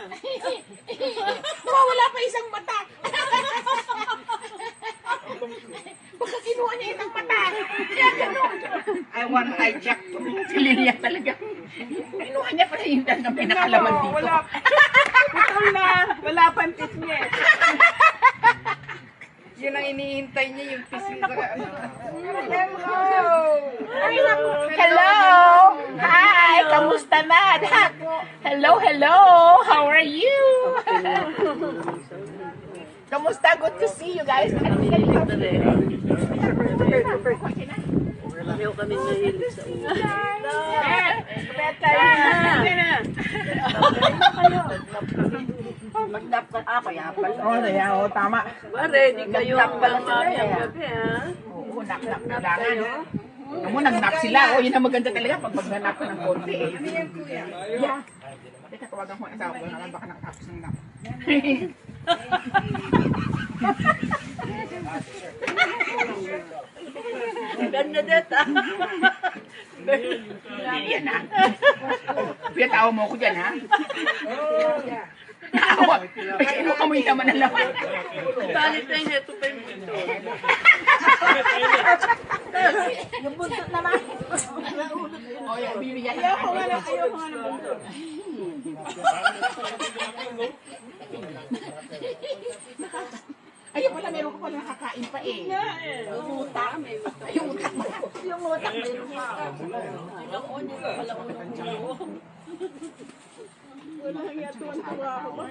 Wala pa isang mata. Baka kinuha niya isang mata. Kaya gano'n. I want hijack. Si Lilia talaga. Kinuha niya pala yung na pinakalaman dito. Wala. Putol na. Wala pang tisnyet. Yun ang inihintay niya yung pisi sa ano. Hello! Hi! Kamusta na? Hello, hello! How are you? Kamusta? Good to see you guys. Ayaw kami nahilig sa ulo. Magdap ka. Kaya pala. Oo, tama. Ready kayo ang Magdap mamayang pala gabi, ha? Oo, knock-knock kailangan. Alam mo, nag-knock sila. Oh, yun ang maganda talaga pag mag-knock ka ng konti. Yeah. Teka, tawagan ko ang asawa ko naman. Baka nakatapos ng knock. Bernadette, ha? Yan ha. Pinatawa mo ako dyan ha. Naawa. Kinuha mo yung naman ng laman. Talit na yung heto pa yung buntot. Yung buntot naman. O, yan, bibigyan Ayaw ko nga ng buntot. Ayun pala, meron ko pala nakakain pa eh. Yung utak. Yung utak mo. Yung utak meron pa. Ako niya, wala ko ng ulo. Wala nga, tuwan-tuwa ako.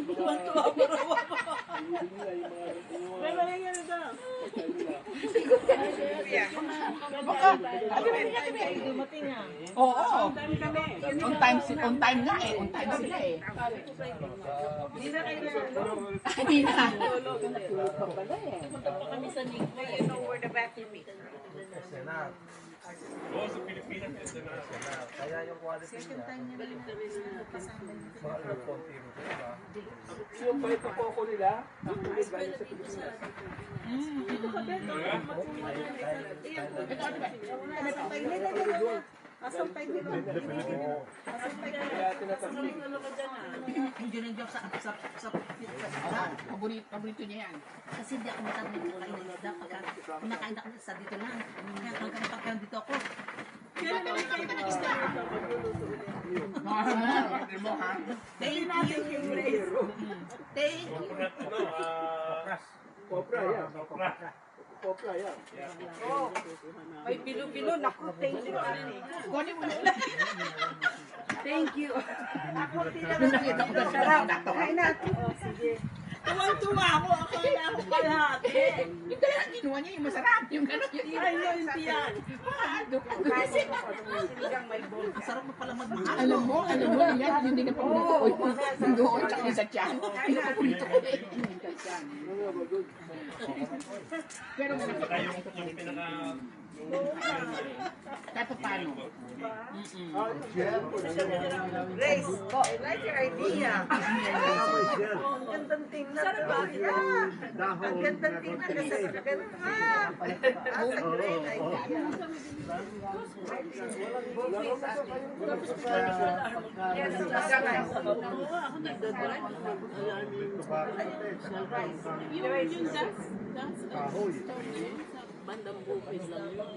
Tuwan-tuwa ako raw ako. May wala nga na daw. Baka, Dumating nga. oo. Dami kami. On time nga eh. On time sila eh. Hindi na kayo nalulog. Hindi na. Pumunta pa kami sa Nico. You know where the bathroom is. Oo, sa Pilipinas yun din na. Kaya yung quality niya, mga konti rin, diba? Yung bait na koko nila, ang kulit ba sa Pilipinas? Asampay nila. Kaya tinatapos. Hindi rin joke sa paborito niya yan. Kasi di ako matapos ng kain ng isda pagka kumakain ako ng isda dito lang. Kaya hanggang pagka dito ako. Kailan naman kayo ng isda nito? Hindi mo ha? Thank you. Thank you. Kopra, yan. May bilo-bilo. Naku, thank you. Kunin mo na. Thank you. Nung nakita ko na sarap, natawa. Kain natin. Sige. Tuwang-tuwa ako. Akala ko kalahati. Yung kailangan kinuha niya yung masarap. Yung gano'n yun. Ay, no, hindi yan. Sinigang may bol. Ang sarap mo pala magmahal. Alam mo, yan, hindi na paborito ko. Yung doon, tsaka yung sa tiyan. Yung paborito ko. Pero Yung pinaka... kahit pa paano. Grace, I like your idea. Ang gandang tingnan. Ang gandang tingnan. Ang gandang That's a great idea. Yes, Ako nagdadrive. Yung bandang bukid lang yun.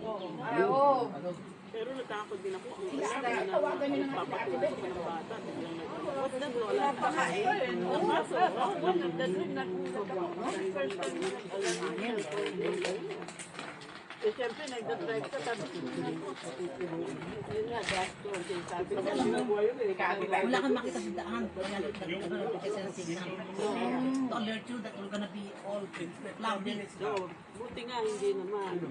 Oo. Pero natakot din ako. Tawagan nyo na papatuloy ko ng bata. Biglang what's that, Lola? Napakain. Ang maso. One of the dream na first time na alam. Eh, siyempre, nagdadrive ka, sabi ko na po. Yun nga, gasto. Sabi ko na. Wala kang makita sa daan. Kaya kasi ng signal. To alert you that we're gonna be all clouded. Buti nga, hindi naman.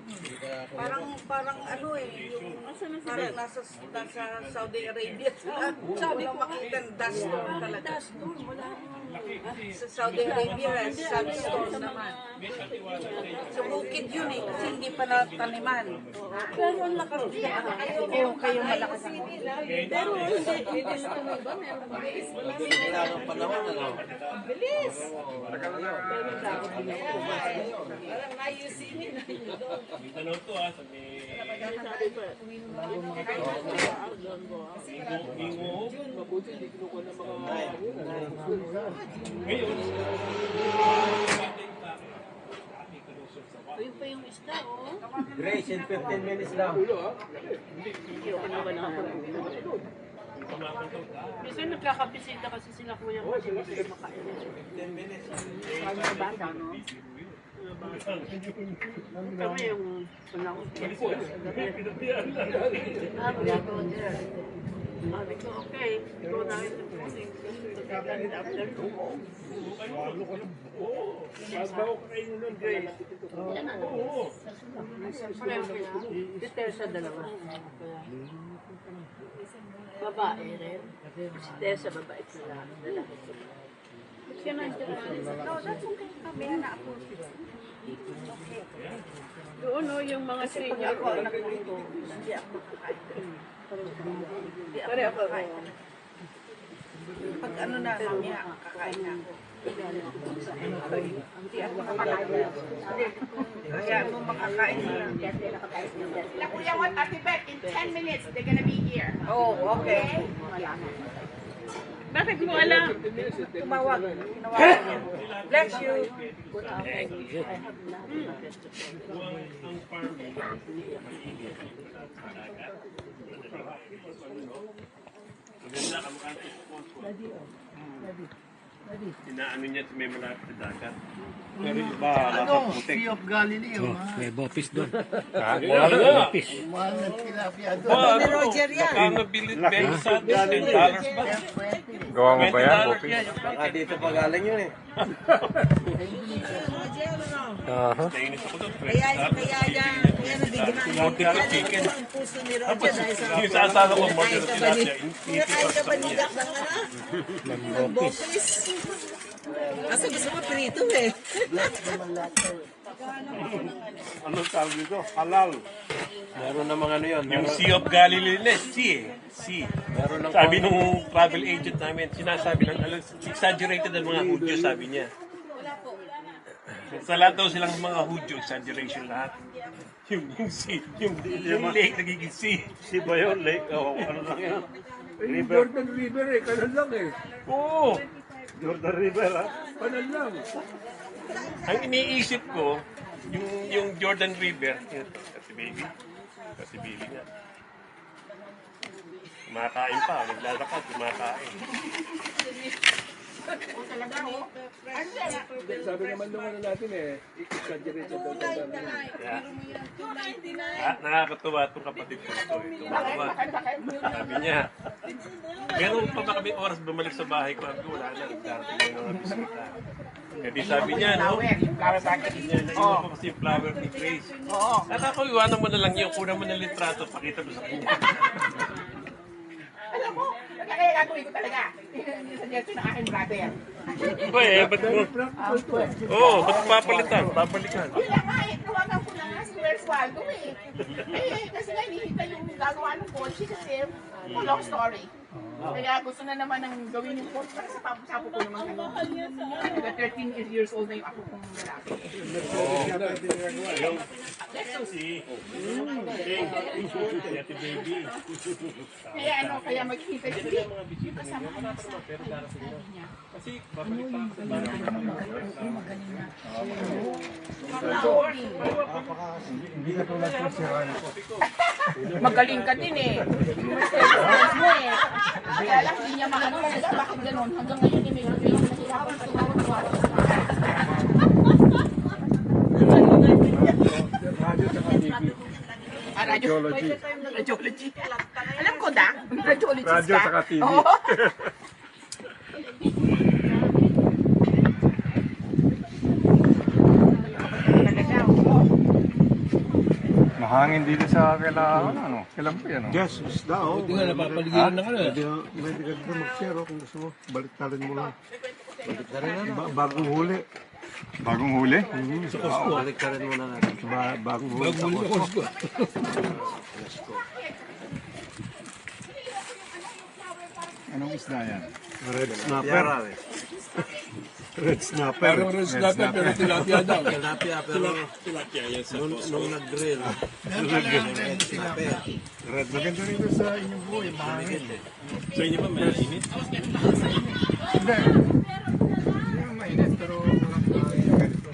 Parang ano eh, yung parang nasa Saudi Arabia sila. Sabi ko makita ng dust storm talaga. Sa Saudi Arabia, sandstorm naman. Sa bukid yun eh, kasi hindi pa nataniman. Pero ang lakas niya. Kayo malakas. Pero hindi na tuloy ba? Meron ba? Kailangan panahon, ano? Bilis! Pero sabi ko na Parang nayusinin na yun doon. Ano to sabi... sabi ko, Ingo. Mabuti, hindi kinukuha ng mga... Ngayon, ayun pa yung isda, oh. Grace, in 15 minutes lang. Hindi ako naman nakapagpunan. Kasi nagkakabisita kasi sila kuya ko kasi gusto makain. 15 minutes. Bata, no? Kami yung panahon ko. Sabi ko, okay. Ito na rin yung puting. Bago ka kayo nun, Grace. Dito sa dalawa. Babae rin. Si Tessa babae sila. Lalaki sila. Siya nandiyan. No, that's okay. Kami na ako. Doon o, yung mga senior ko. Hindi ako kakain. Pare ako. Pag ano na, mamaya, kakain na ako. Hindi ako makakain. Kaya mo makakain na. Na Kuya Wat, Ate Beth, in 10 minutes, they're gonna be here. Oh, okay. Bakit mo alam? Tumawag. Tinawagan niya. Bless you. ang farming, maganda kamukha ng sponsor. Inaano niya may malapit na dagat. Pero iba, Ano? Sea of Galilee. May bopis doon. Mahal na tilapia doon. Ni Roger yan. Baka nabilit $20 ba? Gawa mo ba yan, $20 Bopis? yan. Baka dito pa galing yun eh. Nainis ako doon. Kaya nabigyan Order ng chicken. ang puso ni Tapos, Roger dahil sa yung sasala ko, order ng tilapia. Nakain ka ba ni Jack ng ng bopis? Kasi gusto ko prito eh. Anong tawag dito? Halal. Meron namang ano yun. Yung Sea of Galilee na, sea. Meron ng Sabi nung travel agent namin, sinasabi lang, exaggerated ang mga Hudyo, sabi niya. Sa lahat daw silang mga Hudyo, exaggeration lahat. Yung lake, nagiging sea. Si ba yun? Lake? Oh, ano lang yan? Yung Jordan River eh, kanan lang eh. Oo. Jordan River, ha? Kanan lang. Ang iniisip ko, yung Jordan River, kasi baby nga. Kumakain pa, naglalakad, kumakain. O talaga, oh. Ano yan? Sabi naman nung ano natin exaggerate sa daw Nakakatuwa itong kapatid ko. Sabi niya, meron pa ba kami oras bumalik sa bahay ko? Sabi ko, wala na. Darating na lang bisita. Kasi sabi niya, no? Flower packet. Naiwan ko kasi yung flower ni Grace. Oo. Iwanan mo na lang yun. Kunan mo ng litrato, pakita mo sa kanya. Alam mo, kaya gagawin ko talaga. Suggestion ng aking brother. Ba't mo? Oo, ba't papalitan? Babalikan. Yun lang nga, tawagan ko lang nga si Where's Waldo eh. Kasi nga, hinihintay yung gagawa ng kotse kasi long story. Kaya gusto na naman ng gawin yung kotse kasi sapo ko naman ano. 13 years old na yung ako kong lalaki. Kaya ano, kaya maghihintay siya. Kasama ko na niya. Kasi babalikan sa bahay. Hindi ka tulad ko si Ron. Magaling ka din eh. Mo eh. Kaya lang hindi niya maano talaga. Bakit ganun? Hanggang ngayon may nahihirapan sa tumawag-tawag. Radiology. Radiology. Alam ko na. Radiologist ka. Radio saka TV. Oo. Mahangin dito sa kailangan, ano? Kailan po yan, Yes, isda, oh. Hindi nga napapaligiran ng ano. Pwede ka dito mag-share, oh, kung gusto mo. Baliktarin mo lang. Bagong huli. Bagong huli? Sa Costco. Baliktarin mo na natin. Bagong huli sa Costco. Anong isda yan? Red snapper. Red snapper. Parang red snapper pero tilapia daw. Tilapia, pero Tilapia yan sa nung nag-grill. Red snapper. Red. Maganda rin doon sa inyong buhay, mahangin. Sa inyo ba may init? Hindi. Hindi naman mainit, pero walang mahangin ganito.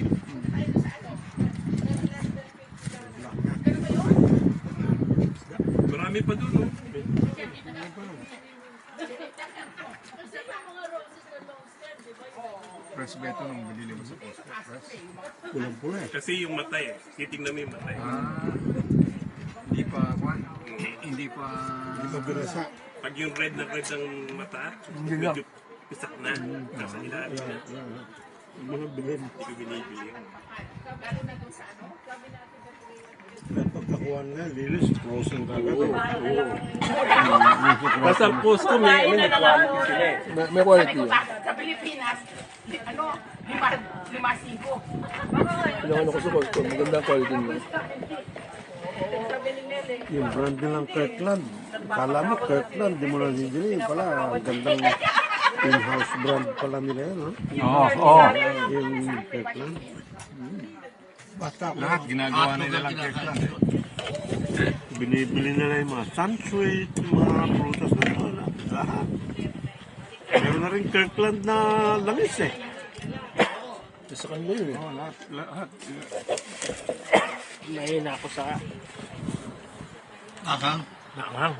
Marami pa doon, no? Fresh beto nung binili mo sa Costco. Fresh. Pulang-pula eh. Kasi yung matay, titignan mo yung matay. Hindi pa, Juan. Hindi pa... Hindi pa binasa. Pag yung red na red ng mata, medyo pisak na. Nasa ilalim na. Yung mga bilhin. Hindi ko binibili yun. At pagkakuha nga, lilis, frozen kagad. Basta ang post ko, may quality sila eh. May quality. Sa Pilipinas, ano, 5-5. Yung ano ko sa Costco, magandang quality nila. Yung brand nilang Kirkland. Kala mo Kirkland, di mo na nabibili. Pala, gandang in-house brand pala nila yan, no? Oo. Yung Kirkland. Basta Lahat ginagawa nila lang Kirkland. binibili nila yung mga sunsweet, yung mga prutas na lahat. Meron na rin Kirkland na langis eh. Sa kanila yun eh. Oo, lahat. Mahina ako sa Akang. naanghang.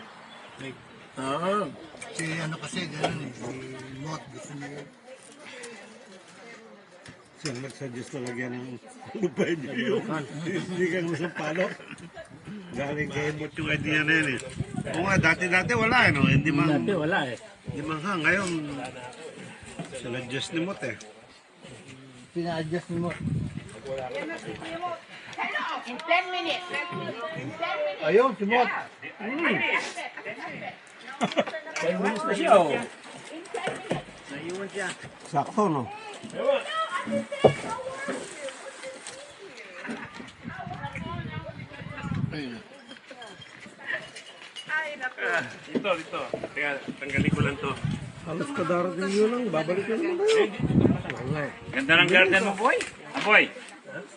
Si ano kasi, gano'n eh. Si Mot, gusto niya. Siya nag-suggest na lagyan ng lupay niyo yung hindi kang usang palo. Galing kay Mot yung idea na yan eh. Oo nga, dati wala eh, no? Hindi man, Wala eh. hindi man ha. Ngayon, sinuggest ni Mot eh. Pina-adjust ni Mot. In 10 minutes. In 10 minutes. Ayun, si Mot. 10 minutes na siya oh. Sakto, no? Dito. Teka, tanggalin ko lang to. Halos kadarating yun lang, babalik na naman tayo. Ganda ng garden mo, boy. Boy,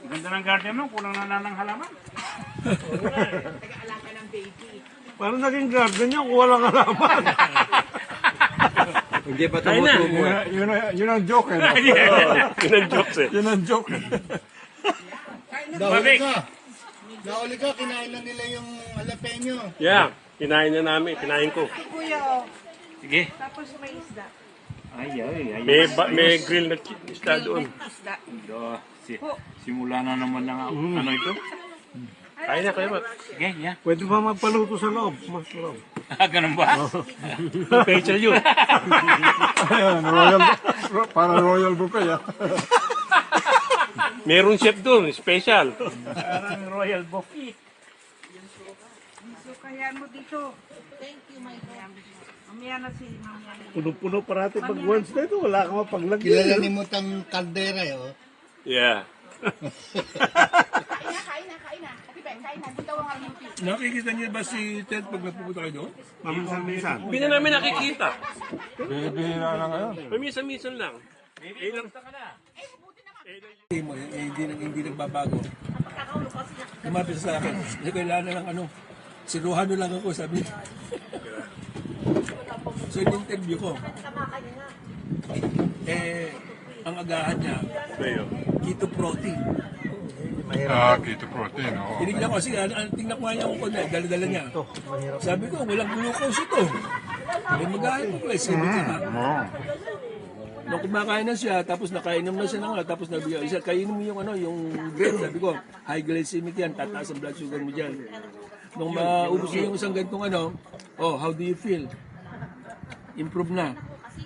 ganda ng garden mo, kulang na lang ng halaman. Taga-alaga ng baby. Parang naging garden niya kung walang halaman. Hindi pa tumutubo. Yun ang joke eh. Yun ang jokes eh. Yun ang joke. Nahuli ka. Nahuli ka, kinain na nila yung jalapeno. Yeah, kinain na namin, kinain ko. Kuya, Sige. tapos may isda. May grill na isda doon. Simula na naman ng ano ito? Kaya na kayo ba? Sige, yeah. Pwede ba magpaluto sa loob? Mas loob. Ganun ba? Special yun. Ayan, para royal buffet, ah. Meron chef doon, special. Parang royal buffet. So, kaya mo dito. Thank you, my friend. Mamaya na si mamaya na. Puno-puno parati pag Wednesday ito. Wala ka mapaglagyan. Kilalanin mo tang kaldera, oh. Yeah. Kain na. Ate Ben, kain na. Dito ang RUP. Nakikita niyo ba si Ted pag nagpupunta kayo doon? Paminsan-minsan. Hindi na namin nakikita. Bihira na ngayon. Minsan lang. Hindi nagbabago. Lumapit sa akin. Hindi kailangan lang ano. Siruhano lang ako, sabi niya. So, in-interview ko. Ang agahan niya, keto protein. Keto protein, oo. Tinignan ko, sige, tingnan ko nga niya kung dala-dala niya. Sabi ko, walang glucose ito. May magahin ko, sabi ka na. Nung kumakain na siya, tapos nakainom na siya na nga, tapos nabigyan, kainin mo yung yung bread, sabi ko, high glycemic yan, tataas ang blood sugar mo dyan. Nung maubos niya yung isang ganitong how do you feel? Improve na.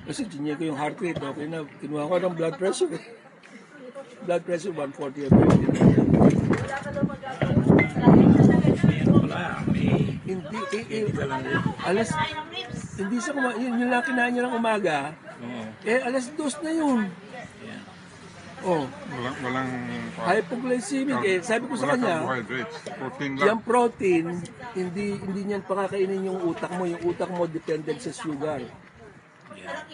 Kasi tinya ko yung heart rate, okay na. Kinuha ko ng blood pressure. Blood pressure, 140 over 50. Hindi siya kumain. Yun lang kinain niya ng umaga. Alas 2 na yun. Walang hypoglycemic. Sabi ko sa kanya, carbohydrates. Protein lang. yung protein, hindi niyan pakakainin yung utak mo. Yung utak mo dependent sa sugar.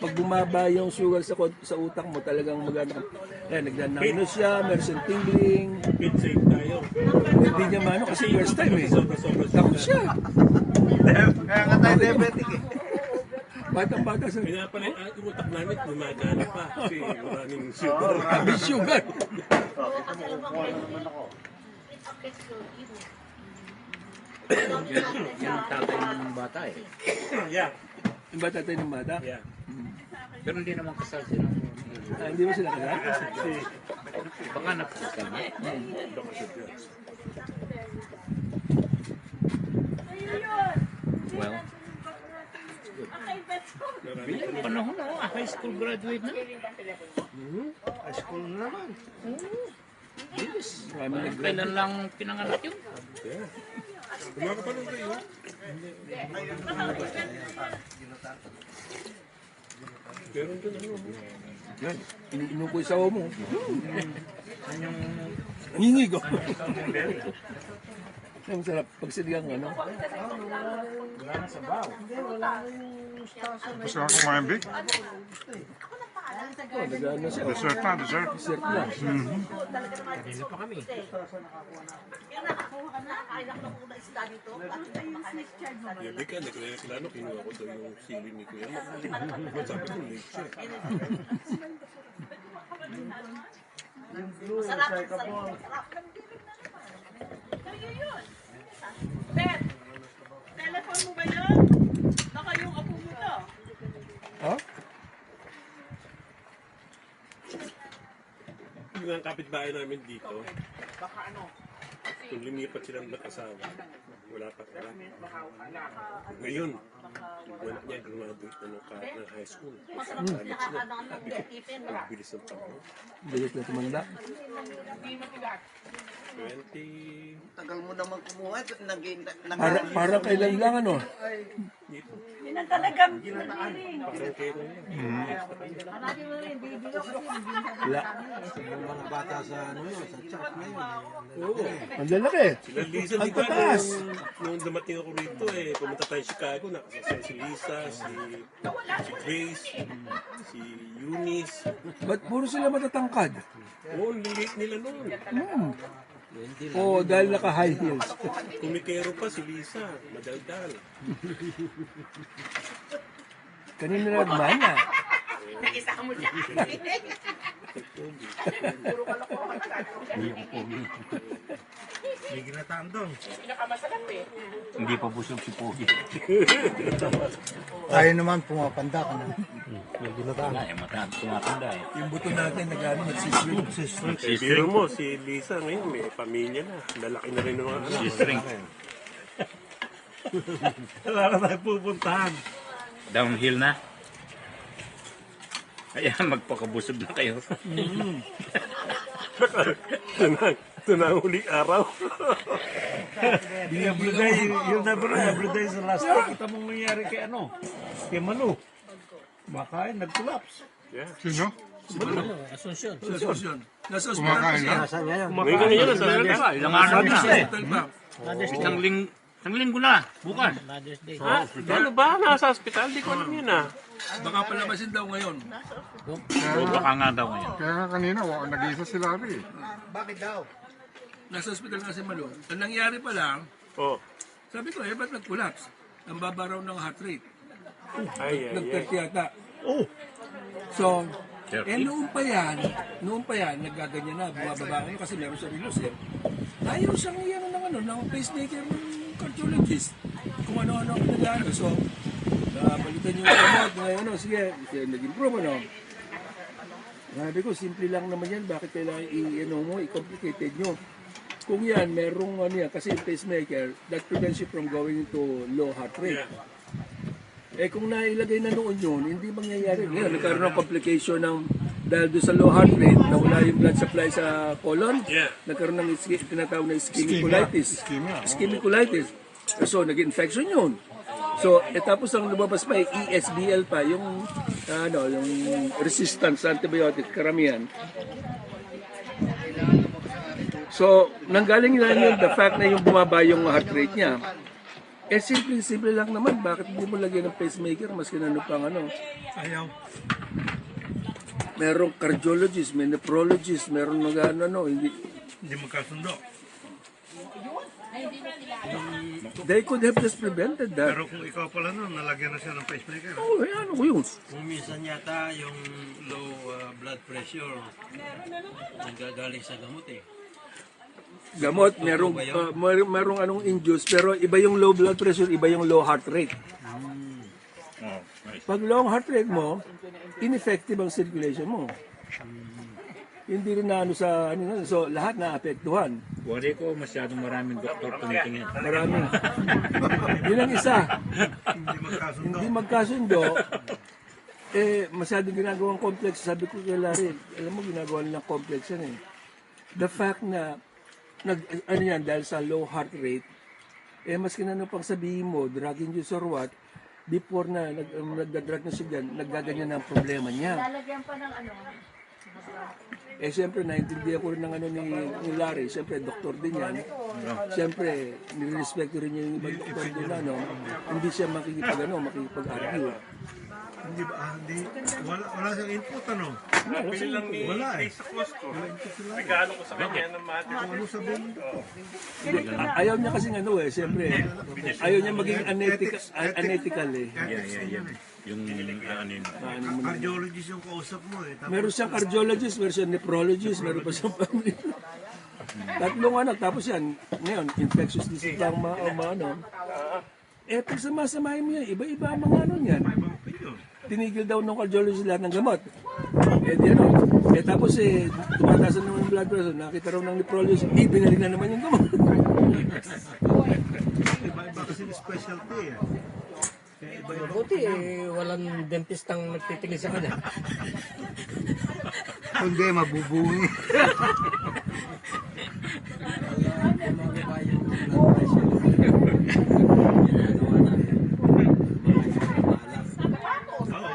Pag bumaba yung sugar sa utak mo, talagang maganda. Nagdanano siya, meron siyang tingling. Safe tayo. Hindi niya mano kasi first time Takot siya. Kaya nga tayo diabetic eh. Batang-bata sa... Kaya pala yung utak namin, gumagana pa. Kasi maraming sugar. Maraming sugar. Yan ang tatay ng bata eh. Yeah. Yung bata tayo ng bata? Yeah. Pero hindi naman kasal sila. Hindi ba sila kasal? Baka napakasal na. Well, bilang panahon na, high school graduate na. High school na naman. Yes. Kailan lang pinanganak yun? Kumakapanon kayo. Pero Yan, iniinom ko yung sawa mo. Hingig ko. Ang sarap pag sinigang Wala na sabaw. Gusto ka kumain, Vic? Nag-ano siya. Dessert na, dessert. Dessert na. Kanina pa kami. Yabi ka, nagreklano, kinuha ko daw yung sili ni Kuya Mac. Sabi ko, late siya. Masarap. Ben, telephone mo ba yun? Baka yung apo mo to. Ha? Yung ang kapitbahay namin dito, kung lumipat silang mag-asawa, wala pa pala. Ngayon, wala niya graduate ng high school. College na. Bilis ng panahon. Bilis na tumanda. 20... Tagal mo naman kumuha. Para kailan lang Yun ang talagang piniling. Wala. Yung mga bata sa sa church ngayon. Ang lalaki. Ang tatas. Nung dumating ako rito pumunta tayo sa Chicago, nakasasay si Lisa, si Grace, si Eunice. Ba't puro sila matatangkad? Oo, lilit nila noon. Dahil naka-high heels. Kumikero pa si Lisa, madaldal. Kanina nagmana. Nakisa mo dyan. Puro kalokohan. May ginataan doon. Pinakamasarap Hindi pa busog si Pogi. Tayo naman, pumapanda ka na. Ginataan. Yung mata, tumatanda eh. Yung buto natin, nagsiswing. Eh, biro mo, si Lisa ngayon may pamilya na. Lalaki na rin ng mga anak. G-string. Wala na tayo pupuntahan. Downhill na. Kaya magpakabusog na kayo. Ito na ang huling araw. Yung everyday sa last week, kita mong nangyari kay ano? Kay Malu. Baka nag-collapse. Yeah. Sino? Asunsyon. Asunsyon. Nasa hospital Kumakain siya. na? Nasa niya yan. Ngayon ka ngayon, sa Diba? Ilang araw na. Hospital pa. Isang linggo na. Bukas. Mother's Day. Ano ba? Nasa hospital? Di ko alam yun ah. Baka palabasin daw ngayon. Baka nga daw ngayon. Kaya nga kanina, nag-isa si Larry. Bakit daw? Nasa hospital nga si Malo. Ang nangyari pa lang, Oh. sabi ko, ba't nag-collapse? Ang baba raw ng heart rate. Ay, ay, ay. Nag-30 yata. So, noon pa yan, naggaganyan na, bumababa ngayon kasi meron siya reloss eh. Ayaw siyang iyan ng pacemaker ng cardiologist. Kung ano-ano ang nag-ano. So, balitan yung gamot, ngayon, sige, nag-improve, ano. Sabi ko, simple lang naman yan, bakit kailangan i-complicated nyo? Kung yan, merong kasi pacemaker, that prevents you from going into low heart rate. Eh kung nailagay na noon yun, hindi mangyayari. Ngayon, nagkaroon ng complication dahil doon sa low heart rate, nawala yung blood supply sa colon, nagkaroon ng tinatawag na ischemic colitis. Ischemic colitis. So, nag-infection yun. So, tapos ang lumabas pa, ESBL pa, yung resistance sa antibiotic, karamihan. So, nanggaling lang yun, the fact na yung bumaba yung heart rate niya. Simple lang naman, bakit hindi mo lagyan ng pacemaker, maski na pang Ayaw. Merong cardiologist, may nephrologist, meron hindi magkasundo. They could have just prevented that. Pero kung ikaw pala nun, nalagyan na siya ng pacemaker. Ano ko yun? Kung minsan yata yung low blood pressure, nanggagaling sa gamot eh. Gamot, merong anong induce, pero iba yung low blood pressure, iba yung low heart rate. Pag low heart rate mo, ineffective ang circulation mo. Hindi rin na so lahat na apektuhan. Wari ko masyadong maraming doktor tumitingin. Maraming. Yun ang isa. Hindi magkasundo. Masyadong ginagawang complex. Sabi ko kay Larry, alam mo ginagawa nilang complex yan eh. The fact na dahil sa low heart rate, maski na pang sabihin mo, drug induced or what, before na nagdadrag na siya dyan, naggaganyan ang problema niya. Lalagyan pa ng Siyempre, naintindihan ko rin ng ni Larry. Siyempre, doktor din yan. Siyempre, nirespekto rin niya yung ibang doktor din hindi siya makikipag-argue. Hindi ba? Wala siyang input, ano? Pili lang ni Chris sa Costco. Regalo ko sa kanya ng mati. Ano sabihin mo? Ayaw niya kasi siyempre, ayaw niya maging unethical eh. Yeah. Yung Cardiologist yung kausap mo eh. Meron siyang cardiologist, meron siyang nephrologist, meron pa siyang family. Tatlong tapos yan, ngayon, infectious disease lang pag samasamahin mo yan, iba-iba ang mga niyan. Tinigil daw ng cardiologist lahat ng gamot. Tapos tumataas na naman yung blood pressure, nakita raw ng nephrologist, binalik na naman yung gamot. Iba kasi specialty eh. Buti walang dentist ang nagtitingin sa kanya. Hindi, mabubungi.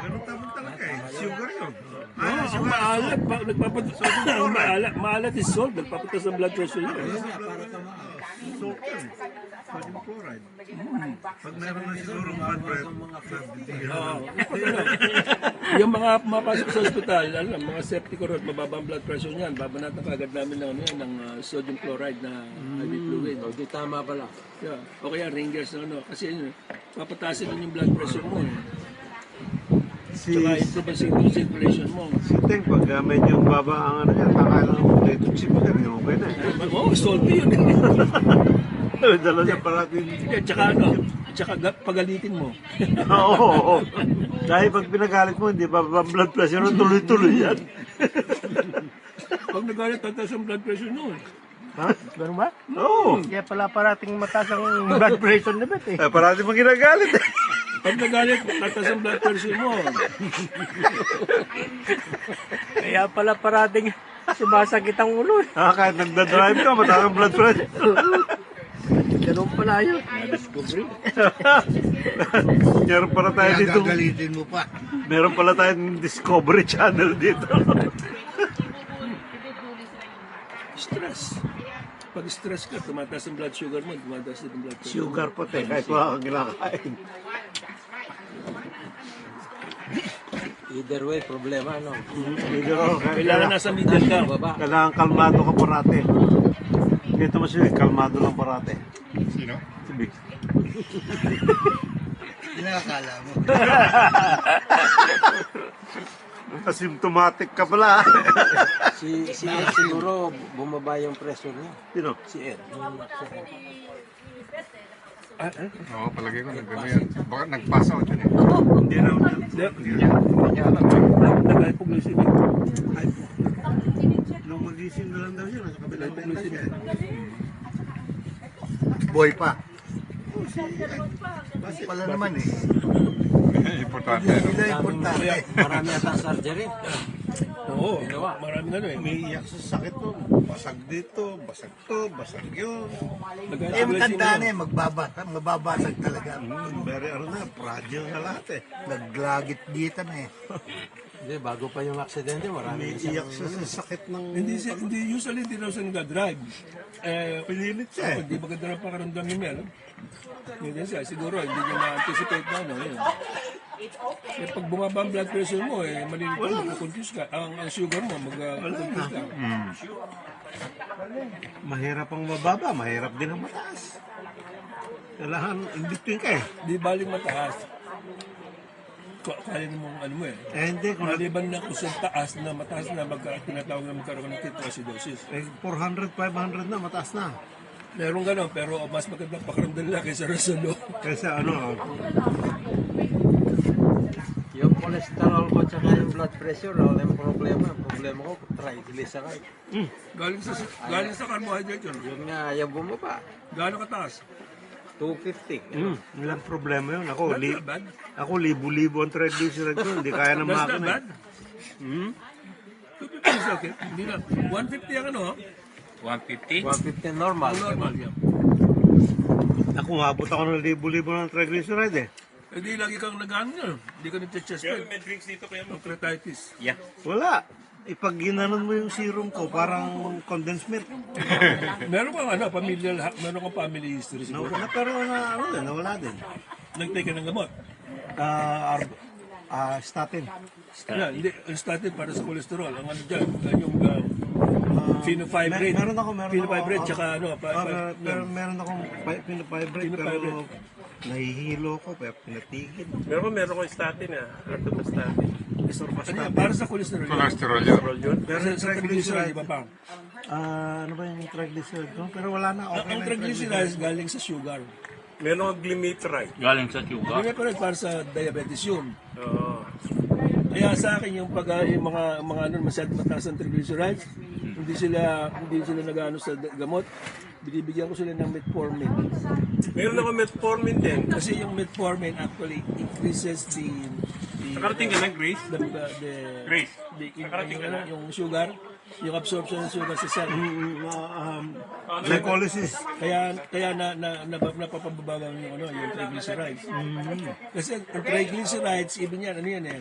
Ganun talaga eh. Sugar yun. Maalat is salt, nagpapatas ng blood pressure yun. Salt yun. Sodium chloride. Pag meron na siguro blood pressure, yung mga mapasok sa ospital, mga septic or mababang blood pressure niyan, babanatan ka agad namin ng sodium chloride na IV fluid. Di tama pala. Yeah. O kaya ringers kasi papatasin din yung blood pressure mo. Saka improve ang circulation mo. Si Teng, pag medyo baba ang niya, takailan ng potato chip ka rin, okay na. Oo, salty yun. Dala siya parating. Tsaka pagalitin mo. Oo. Dahil pag pinagalit mo, hindi pa blood pressure, tuloy-tuloy yan. Pag nagalit, tataas ang blood pressure noon. Ha? Ganun ba? Oo. Kaya pala parating mataas ang blood pressure ni Bet eh. Parating mo ginagalit eh. Pag nagalit, tataas ang blood pressure mo. Kaya pala parating sumasakit ang ulo. Kahit nagdadrive ka, mataas ang blood pressure. Ganun pala yun. Na-discovery. Meron pala tayo dito. Gagalitin mo pa. Meron pala tayong Discovery Channel dito. Stress. Pag stress ka, tumataas ang blood sugar mo, tumataas din ang blood pressure. Sugar pati, kahit wala kang kinakain. Either way, problema, no? Kailangan nasa middle ka. Kailangan kalmado ka parate. Ito mo siya, kalmado lang parate. Sino? Si Vic. Inakala mo. Asymptomatic ka pala. Si Ed siguro bumaba yung pressure niya. Sino? Si Ed. Oo, palagay ko nagano yan. Baka nagpasa ako dyan eh. Hindi na. Hindi niya alam. Nag-hypoglycemic. Nung magising na lang daw yun, nasa kabilang benta niya. Boy pa. Pala naman eh. Importante. Hindi importante. Marami ata surgery. Oo, marami nga eh. Umiiyak sa sakit to. Basag dito, basag to, basag yun. Eh, matanda na eh. Mababasag talaga. Very fragile na lahat eh. Naglagit-gitan eh. Hindi, bago pa yung aksidente, marami Umiiyak siya sa sakit ng... Hindi usually hindi raw siya nag-drive. Pinilit siya eh. Hindi maganda na pakaramdam ni Mel. Hindi siya, siguro hindi niya na-anticipate na ano yun. Eh, pag bumaba ang blood pressure mo, malilito mo, mag-confuse ka. Ang sugar mo, mag-confuse ka. Mahirap ang mababa, mahirap din ang mataas. Kailangan in between ka eh. Di baling mataas. Kaya mo ano mo eh. Hindi. Maliban na kung sa taas na mataas na tinatawag na magkaroon ng ketoacidosis. 400, 500 na, mataas na. Meron gano'n, pero mas magandang pakaramdam nila kaysa Rosalo. Kaysa ano, yung cholesterol ko tsaka yung blood pressure, wala yung problema. Ang problema ko, triglyceride. Galing sa carbohydrate yun. Yun nga, ayaw bumaba. Gano'ng kataas? 250. Walang problema yun. Ako, That's not bad. ako libo-libo ang triglyceride ko. Hindi kaya ng That's makina. not bad. 250 is okay. Hindi na. 150 ang ano, 150? 150 normal. normal yan. Ako, mabot ako ng libo-libo ng triglyceride eh. Hindi lagi kang nag-ano yun. Hindi ka nag-chest pain. May drinks dito kaya mo. Pancreatitis. Yeah. Wala. Ipag ginanon mo yung serum ko, parang condensed milk. Meron kang ano, meron kang family history siguro. Nawala, pero nawala din. Nag-take ka ng gamot. Statin. Yeah, hindi, ang statin para sa cholesterol. Ang ano dyan, yung phenofibrate. Meron ako. Phenofibrate, tsaka ano, Meron akong phenofibrate, pero nahihilo ko, pero pinatigil. Meron ko statin statin. ano yan, para sa cholesterol. Cholesterol yun. Pero Sa triglyceride, iba pa. ano ba yung triglyceride ko? Pero wala na, okay Ang na yung triglycerides galing sa sugar. Meron akong glimepiride. Galing sa sugar. Glimepiride para sa diabetes yun. Oo. Kaya sa akin yung yung mga ano masyadong mataas ang triglycerides, hindi sila nag-ano sa gamot. Binibigyan ko sila ng metformin. Meron ako metformin din. Kasi yung metformin actually increases Nakarating ka ng Grace? Grace. Yung sugar, yung absorption ng sugar sa cell. glycolysis. Kaya napapababa yung yung triglycerides. Kasi ang triglycerides, ibig niyan, ano yan eh.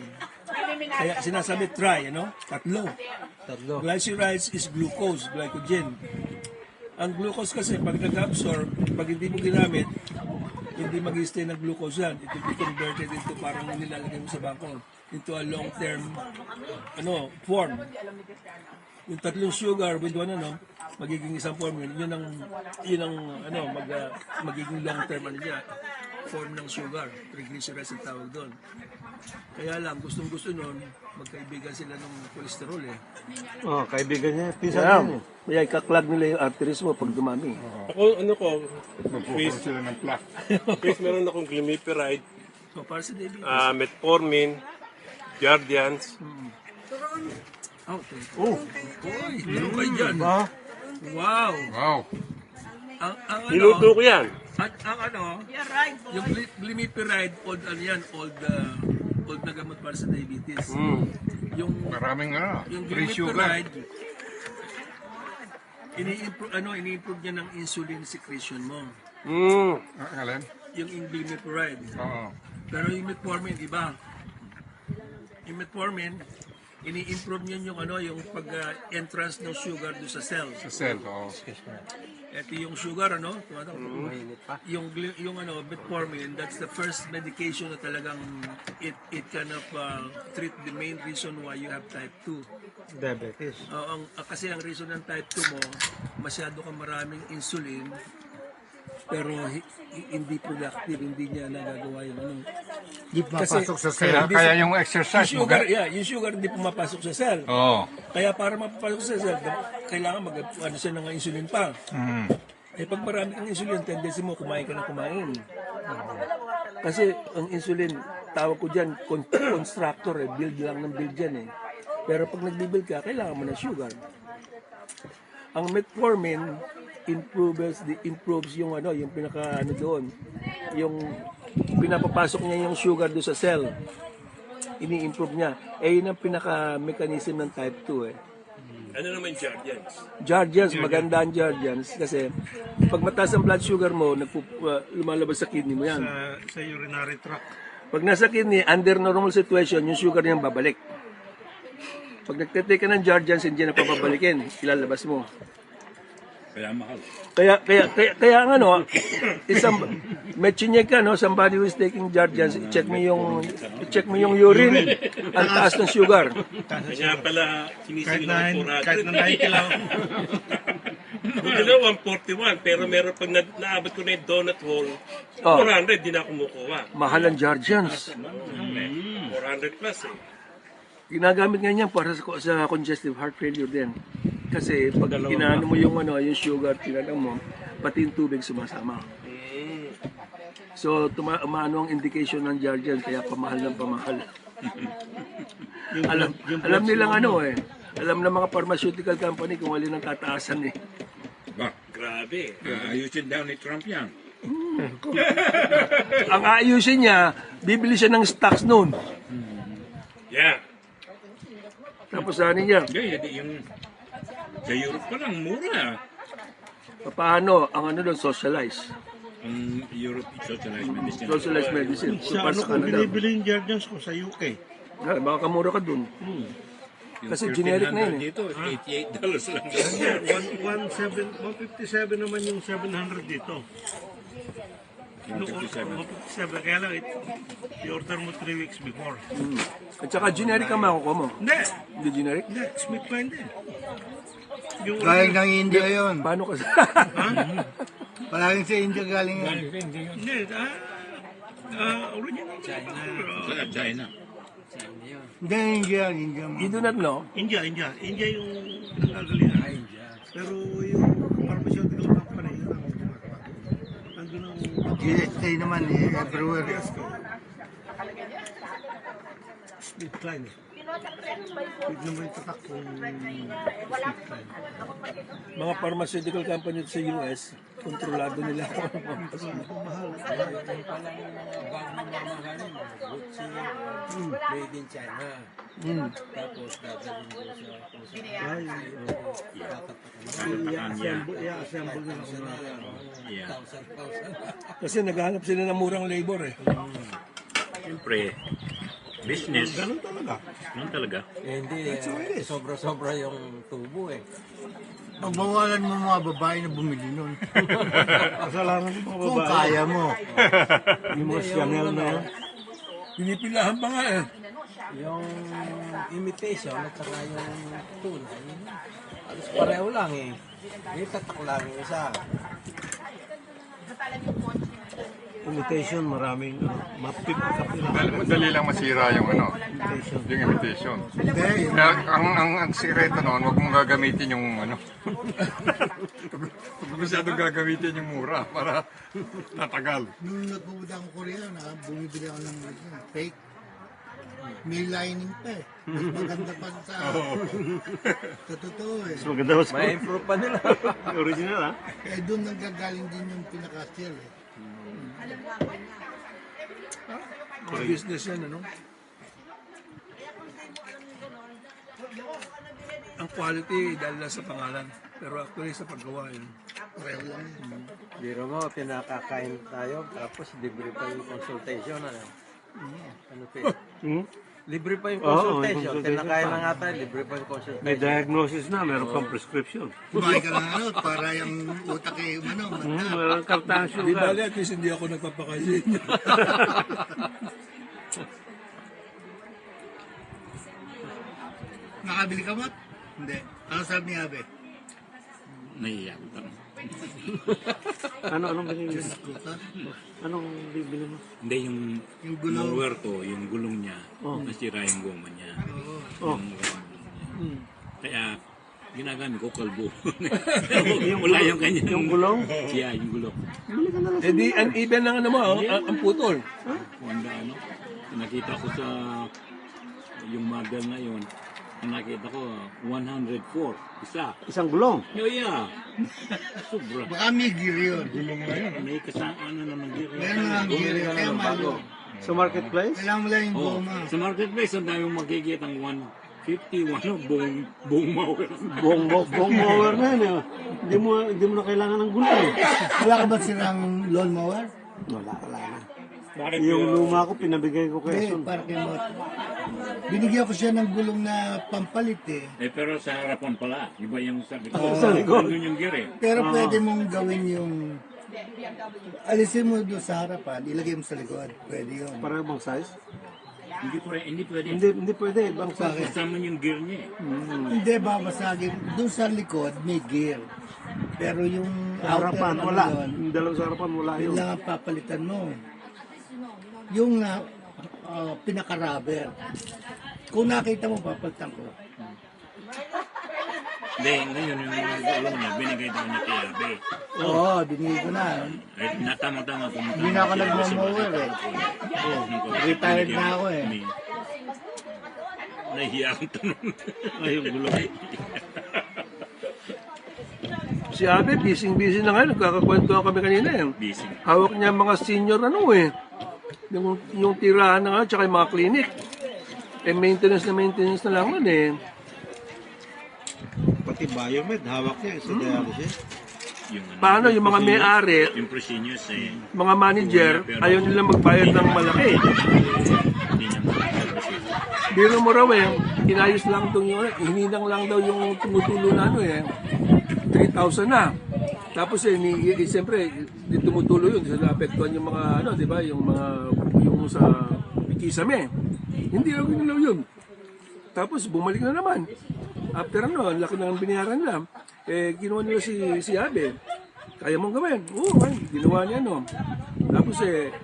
Kaya sinasabi tatlo. Glycerides is glucose, glycogen. Ang glucose kasi pag nag-absorb, pag hindi mo ginamit, hindi mag-stay ng glucose yan. It will be converted into parang nilalagay mo sa bangko, into a long-term form. Yung tatlong sugar with one magiging isang form yun. Yun ang magiging long-term niya. form ng sugar. Triglycerides ang tawag doon. Kaya lang, gustong-gusto nun, magkaibigan sila ng cholesterol eh. Oh, kaibigan niya, pisa Kaya, din eh. kaya ikaklag nila yung arteries mo pag dumami. Ako, ano ko, Magpupunta sila ng plaque. Chris, meron akong glimepiride, So, para sa diabetes. metformin, Jardians. Oh, uy, meron kayo dyan. Wow. Wow. Ang ano, Niluto ko yan. ang ano, yung glimepiride, old na gamot para sa diabetes. Yung Maraming yung free sugar. glimepiride, ini-improve niya ng insulin secretion mo. Alin? Yung glimepiride. Oo. Pero yung metformin, iba. Yung metformin, ini-improve niya yung yung pag-entrance ng sugar do sa cell. Sa cell, oo. Ito yung sugar, yung metformin, that's the first medication na talagang it kind of treat the main reason why you have type 2. Diabetes. Kasi ang reason ng type 2 mo, masyado kang maraming insulin, pero hindi productive, hindi niya nagagawa yung Hindi pumapasok sa cell. Kaya yung exercise yung sugar, yung sugar hindi pumapasok sa cell. Oo. Kaya para mapapasok sa cell, kailangan siya ng insulin pa. Eh pag marami kang insulin, tendency mo kumain ka na kumain. Kasi ang insulin, tawag ko dyan, constructor build lang ng build dyan eh. Pero pag nagbibuild ka, kailangan mo ng sugar. Ang metformin improves yung yung pinaka doon, yung pinapapasok niya yung sugar doon sa cell. Ini-improve niya. Eh yun ang pinaka mechanism ng type 2 eh. Ano naman Jardians? Jardians, maganda ang Jardians kasi pag mataas ang blood sugar mo, lumalabas sa kidney mo yan. Sa urinary tract. Pag nasa kidney, under normal situation, yung sugar niyan babalik. Pag nagtitake ka ng Jardians, hindi na papabalikin. Ilalabas mo. Kaya mahal. Kaya ang may chinyek ka, somebody who is taking Jardians, check mo yung urine, ang taas ng sugar. Kanya pala sinisigaw ng 400. Kahit na 9 kilo. Buti na 141, pero meron pag naabot ko na yung donut hole, 400 din ako kumukuha. Mahal ang Jardians. 400 plus eh. Ginagamit nga niya para sa congestive heart failure din. Kasi pag inaano mo yung sugar, tinanong mo, pati yung tubig sumasama. So, umano ang indication ng Jardian, kaya pamahal ng pamahal. alam nilang alam ng mga pharmaceutical company kung alin ang tataasan eh. Ba, grabe. Ayusin daw ni Trump yan. Ang ayusin niya, bibili siya ng stocks noon. Yeah. Tapos ano niya? Yung sa Europe pa lang, mura. Paano? Ang doon, socialize. Ang Europe, socialized medicine. Socialized medicine. Sa ano kung binibili yung Jardians ko sa UK? Baka kamura ka doon. Kasi generic na yun eh. Dito, $88 lang. 157 naman yung 700 dito. 157. Kaya lang, i-order mo 3 weeks before. At saka generic ang makukuha mo. Hindi. Hindi generic? Hindi, Smithkline din. Galing ng India yun. Paano kasi? Palaging sa India galing yun. Hindi, original. China. Hindi, India. You do not know? India yung pinagagalingan. Pero yung pharmaceutical company, yun ang gumagawa. Nandun ang GST naman everywhere. Smithkline eh. Huwag naman itatak kung Smithkline. Mga pharmaceutical company sa US, kontrolado nila kung ano pa. Mahal. Made in China. Tapos dadalhin mo sa I-assemble nila kung Kasi naghahanap sila ng murang labor eh. Siyempre, business. Ganun talaga. Ganun talaga. Hindi, sobra-sobra yung tubo eh. Pagbawalan mo mga babae na bumili nun. Kasalanan ng mga Kung babae. kaya mo. Yung mga Chanel na yan. Pinipilahan pa nga eh. Yung imitation at saka yung tunay, halos pareho lang eh. May tatak lang yung isa. Imitation, maraming mapip Madali lang masira yung yung imitation. Kaya ang sikreto noon, huwag mong gagamitin yung huwag masyadong gagamitin yung mura para tatagal. Nung nagpupunta akong Korea, bumibili ako ng fake. May lining pa eh. Mas maganda pa sa totoo eh. Mas maganda mas May improve pa nila. original ha? Eh doon nanggagaling din yung pinaka-sale eh. Business yan, Ang quality dahil lang sa pangalan. Pero actually sa paggawa yun. Pareho lang yun. Biro mo, pinakakain tayo, tapos libre pa yung consultation. Ano pa Libre pa yung consultation. Pinakain na nga tayo, libre pa yung consultation. May diagnosis na, meron pang prescription. Kumain ka ng para yung utak eh, manda. Meron kartang Di sugar. bali, at least hindi ako nagpapakain sa inyo. Nakabili ka, Mat? Hindi. Ano sabi ni Abe? Nahiya ko tanong. Anong binili mo? Anong bibili mo? Hindi, yung gulong. mower ko, yung gulong niya, nasira yung goma niya. Yung gulong niya. Kaya, ginagamit ko kalbo. Wala yung kanya. Yung gulong? Yeah, yung gulong. Eh di, uneven lang ang putol. Wanda, nakita ko sa yung model na yun, nakita ko 104 isa. Isang gulong? Yeah. Sobra. Baka may gear yun. Gulong na yun. May kasama naman gear. Meron nga gear yun. Kaya malo. Sa marketplace? Kailangan mo lang yung goma. Sa marketplace, ang dami magkikita ng 150, buong mower. Buong mower na yun. Hindi mo na kailangan ng gulong. Wala ka ba silang lawn mower? Wala na. Yung luma ko, pinabigay ko kay Son. Para kay Mot. Binigyan ko siya ng gulong na pampalit eh. Pero sa harapan pala, iba yung sa likod. Sa likod. Nandun yung gear eh. Pero pwede mong gawin yung... Alisin mo doon sa harapan, ilagay mo sa likod. Pwede yun. Para bang size? Hindi pwede. Hindi pwede. Ibang size. Kasama yung gear niya eh. Hindi, babasagin. Doon sa likod, may gear. Pero yung Harapan, outer, wala. yun, Yung dalawang sa harapan, wala yun. yun lang ang papalitan mo. Yung pinaka-rubber. Kung nakita mo, papalitan ko. Hindi, ngayon yung gulong niya, binigay daw niya kay Abe. Oo, binigay ko na. Eh, natama-tama. Hindi na ako nag-mower eh. Retired na ako eh. Nahihiya akong tanong. Ayong gulong. Si Abe, busy na ngayon. Nagkakakwentuhan kami kanina eh. Busy. Hawak niya mga senior yung tirahan na nga, tsaka yung mga clinic. Eh, maintenance na lang nun eh. Pati biomed, hawak niya sa dialysis. Paano yung mga may-ari, Yung presinyos eh. mga manager, ayaw nila magbayad ng malaki. Hindi niya Biro mo raw eh, inayos lang itong yung, hininang lang daw yung tumutulo na 3,000 na. Tapos siyempre, di tumutulo yun, naapektuhan yung mga, di ba, yung sa Kisame. Hindi raw ginalaw yun. Tapos bumalik na naman. After ang laki na ang binayaran nila. Ginawa nila si Abe. Kaya mong gawin. Oo, ginawa niya Tapos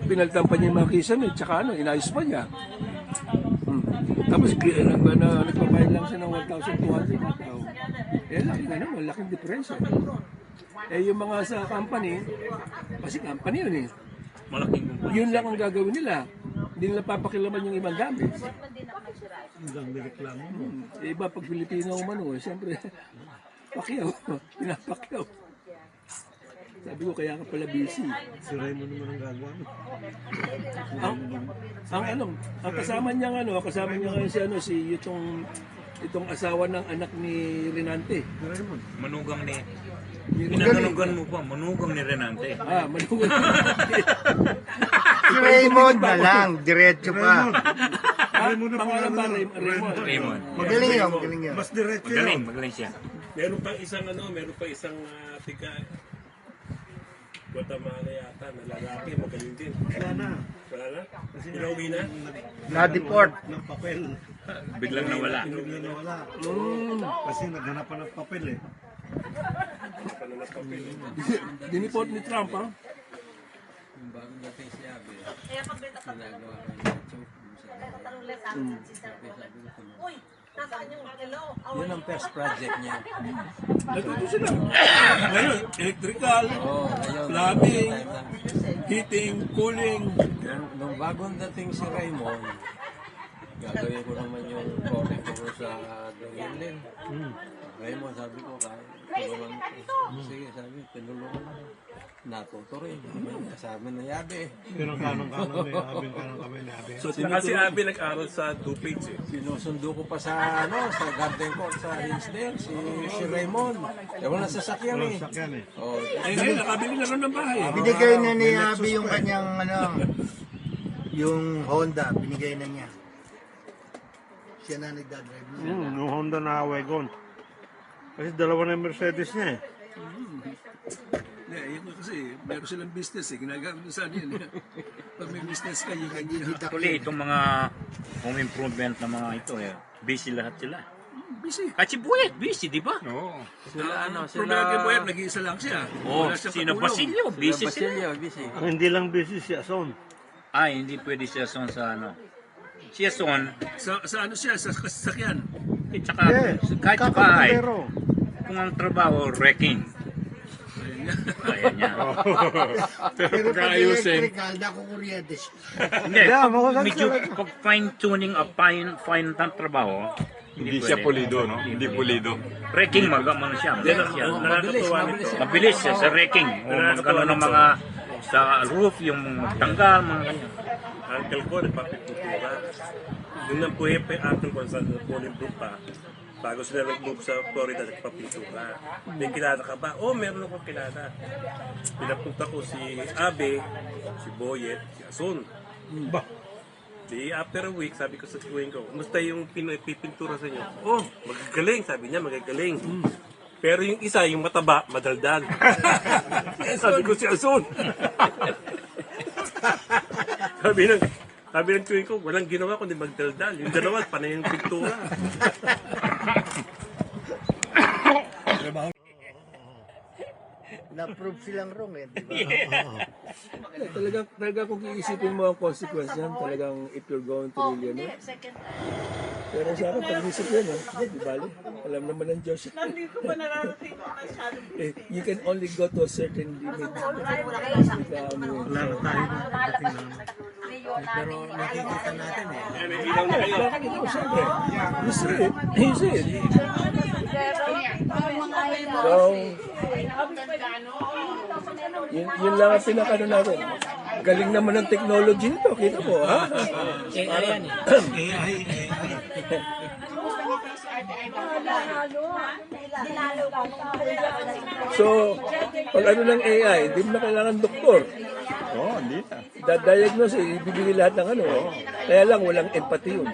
pinalitan pa niya yung mga Kisame, tsaka inayos pa niya. Tapos nagpabayad lang siya ng 1,200 na tao. Laki na naman, laking diferensya. Yung mga sa company, kasi company yun eh. Malaking kumpanya. Yun lang ang gagawin nila. Hindi nila papakilaman yung ibang gamit. Ang dami reklamo mo. Iba pag Pilipino ang siyempre, pakyaw. Pinapakyaw. Sabi ko, kaya ka pala busy. Si Raymond naman ang gagawa mo. Ang kasama niya ngayon si itong asawa ng anak ni Renante. Manugang ni... Pinaganugan mo pa, manugang ni Renante. Manugang. Si Raymond na lang, diretso pa. Pangalan ba Raymond. Magaling yun. Mas diretso yun. Magaling siya. Meron pa isang tiga Guatemala yata na lalaki, magaling din. Wala na. Inuwi na? Na-deport. Ng papel. Biglang nawala. Biglang nawala. Kasi naghanapan ng papel eh. Diniport ni Trump pagdating siya, Kaya pagbenta pa ginagawa ko yung choke. tatanong ulit sa akin, sister ko. Uy, nasaan yung hello? Yun ang first project niya. Natuto sila. Ngayon, electrical, Ngayon, plumbing, heating, cooling. nung bagong dating si Raymond, gagawin ko naman yung project ko sa Darilin. Raymond, sabi ko, tulungan ko. Sige, sabi, tinulungan ko. Natuto rin. Kasama na Yabe. Pero kanong-kanong may abing kanong kami ni Abe. So, kasi Abby nag-aral sa DuPage eh. Sinusundo ko pa sa Garden Court sa Hinsdale, si Raymond. Wala sasakyan eh. Sakyan eh. Oh, Ngayon, nakabili na rin ng bahay. Binigay na ni Abby yung kanyang yung Honda, binigay na niya. Siya na nagdadrive niya. Yung Honda na Wagon. Kasi dalawa na yung Mercedes niya eh. Yun kasi, meron silang business eh. Ginagamit na saan yun. Pag may business ka, yung ganyan. Actually, itong mga home improvement na mga ito, busy lahat sila. Busy. At si Buyet, busy, di ba? Oo. sila Problema kay Boyet, nag-iisa lang siya. Oh, Wala siyang sino katulong. Basilio, busy sila. busy. Ang hindi lang busy si Ason. Ay, hindi pwede siya son sa ano. Siya son, Sa ano siya, sa sasakyan. at saka kahit sa bahay, Kakaputero. kung ang trabaho, wrecking. Ayan niya. Pero pag ayusin. electrical, nakukuryente siya. Hindi, medyo pag fine-tuning o fine ng trabaho, Hindi siya pulido, no? Hindi pulido. wrecking, mag-amano siya. Mabilis. Mabilis siya sa wrecking. O magkano ng mga sa roof, yung tanggal, mga ganyan. Uncle ko, nagpapitutura. Yung nang buhay pa yung uncle ko sa Bolingbrook pa, bago sila nag-move sa Florida, nagpapintura. May kilala ka ba? Oh, meron akong kilala. Pinapunta ko si Abe, si Boyet, si Asun. Di after a week, sabi ko sa tuwing ko, musta yung pinipintura sa inyo? Oh, magagaling, sabi niya, magagaling. Pero yung isa, yung mataba, madaldal. Sabi ko si Asun. Sabi ng tuwing ko, walang ginawa kundi magdaldal. Yung dalawa, panay yung pintura. Na-prove silang wrong eh, di ba? Talaga kung iisipin mo ang consequence yan, talagang if you're going to really, ano. Pero sa akin, pag-isip yan, di bali. Alam naman ng Diyos. Hindi ko pa nararating masyado. You can only go to a certain limit. Wala na tayo ng dating namin. Pero nakikita natin eh. Nakakita ko siyempre. You see it. You see it. So, yun lang ang pinakano natin. Galing naman ng technology nito. Kita mo, ha? AI yan eh. So, pag ano ng AI, hindi mo na kailangan doktor. Oo, hindi na. Da-diagnose, ibibigay lahat ng ano. Kaya lang, walang empathy yun.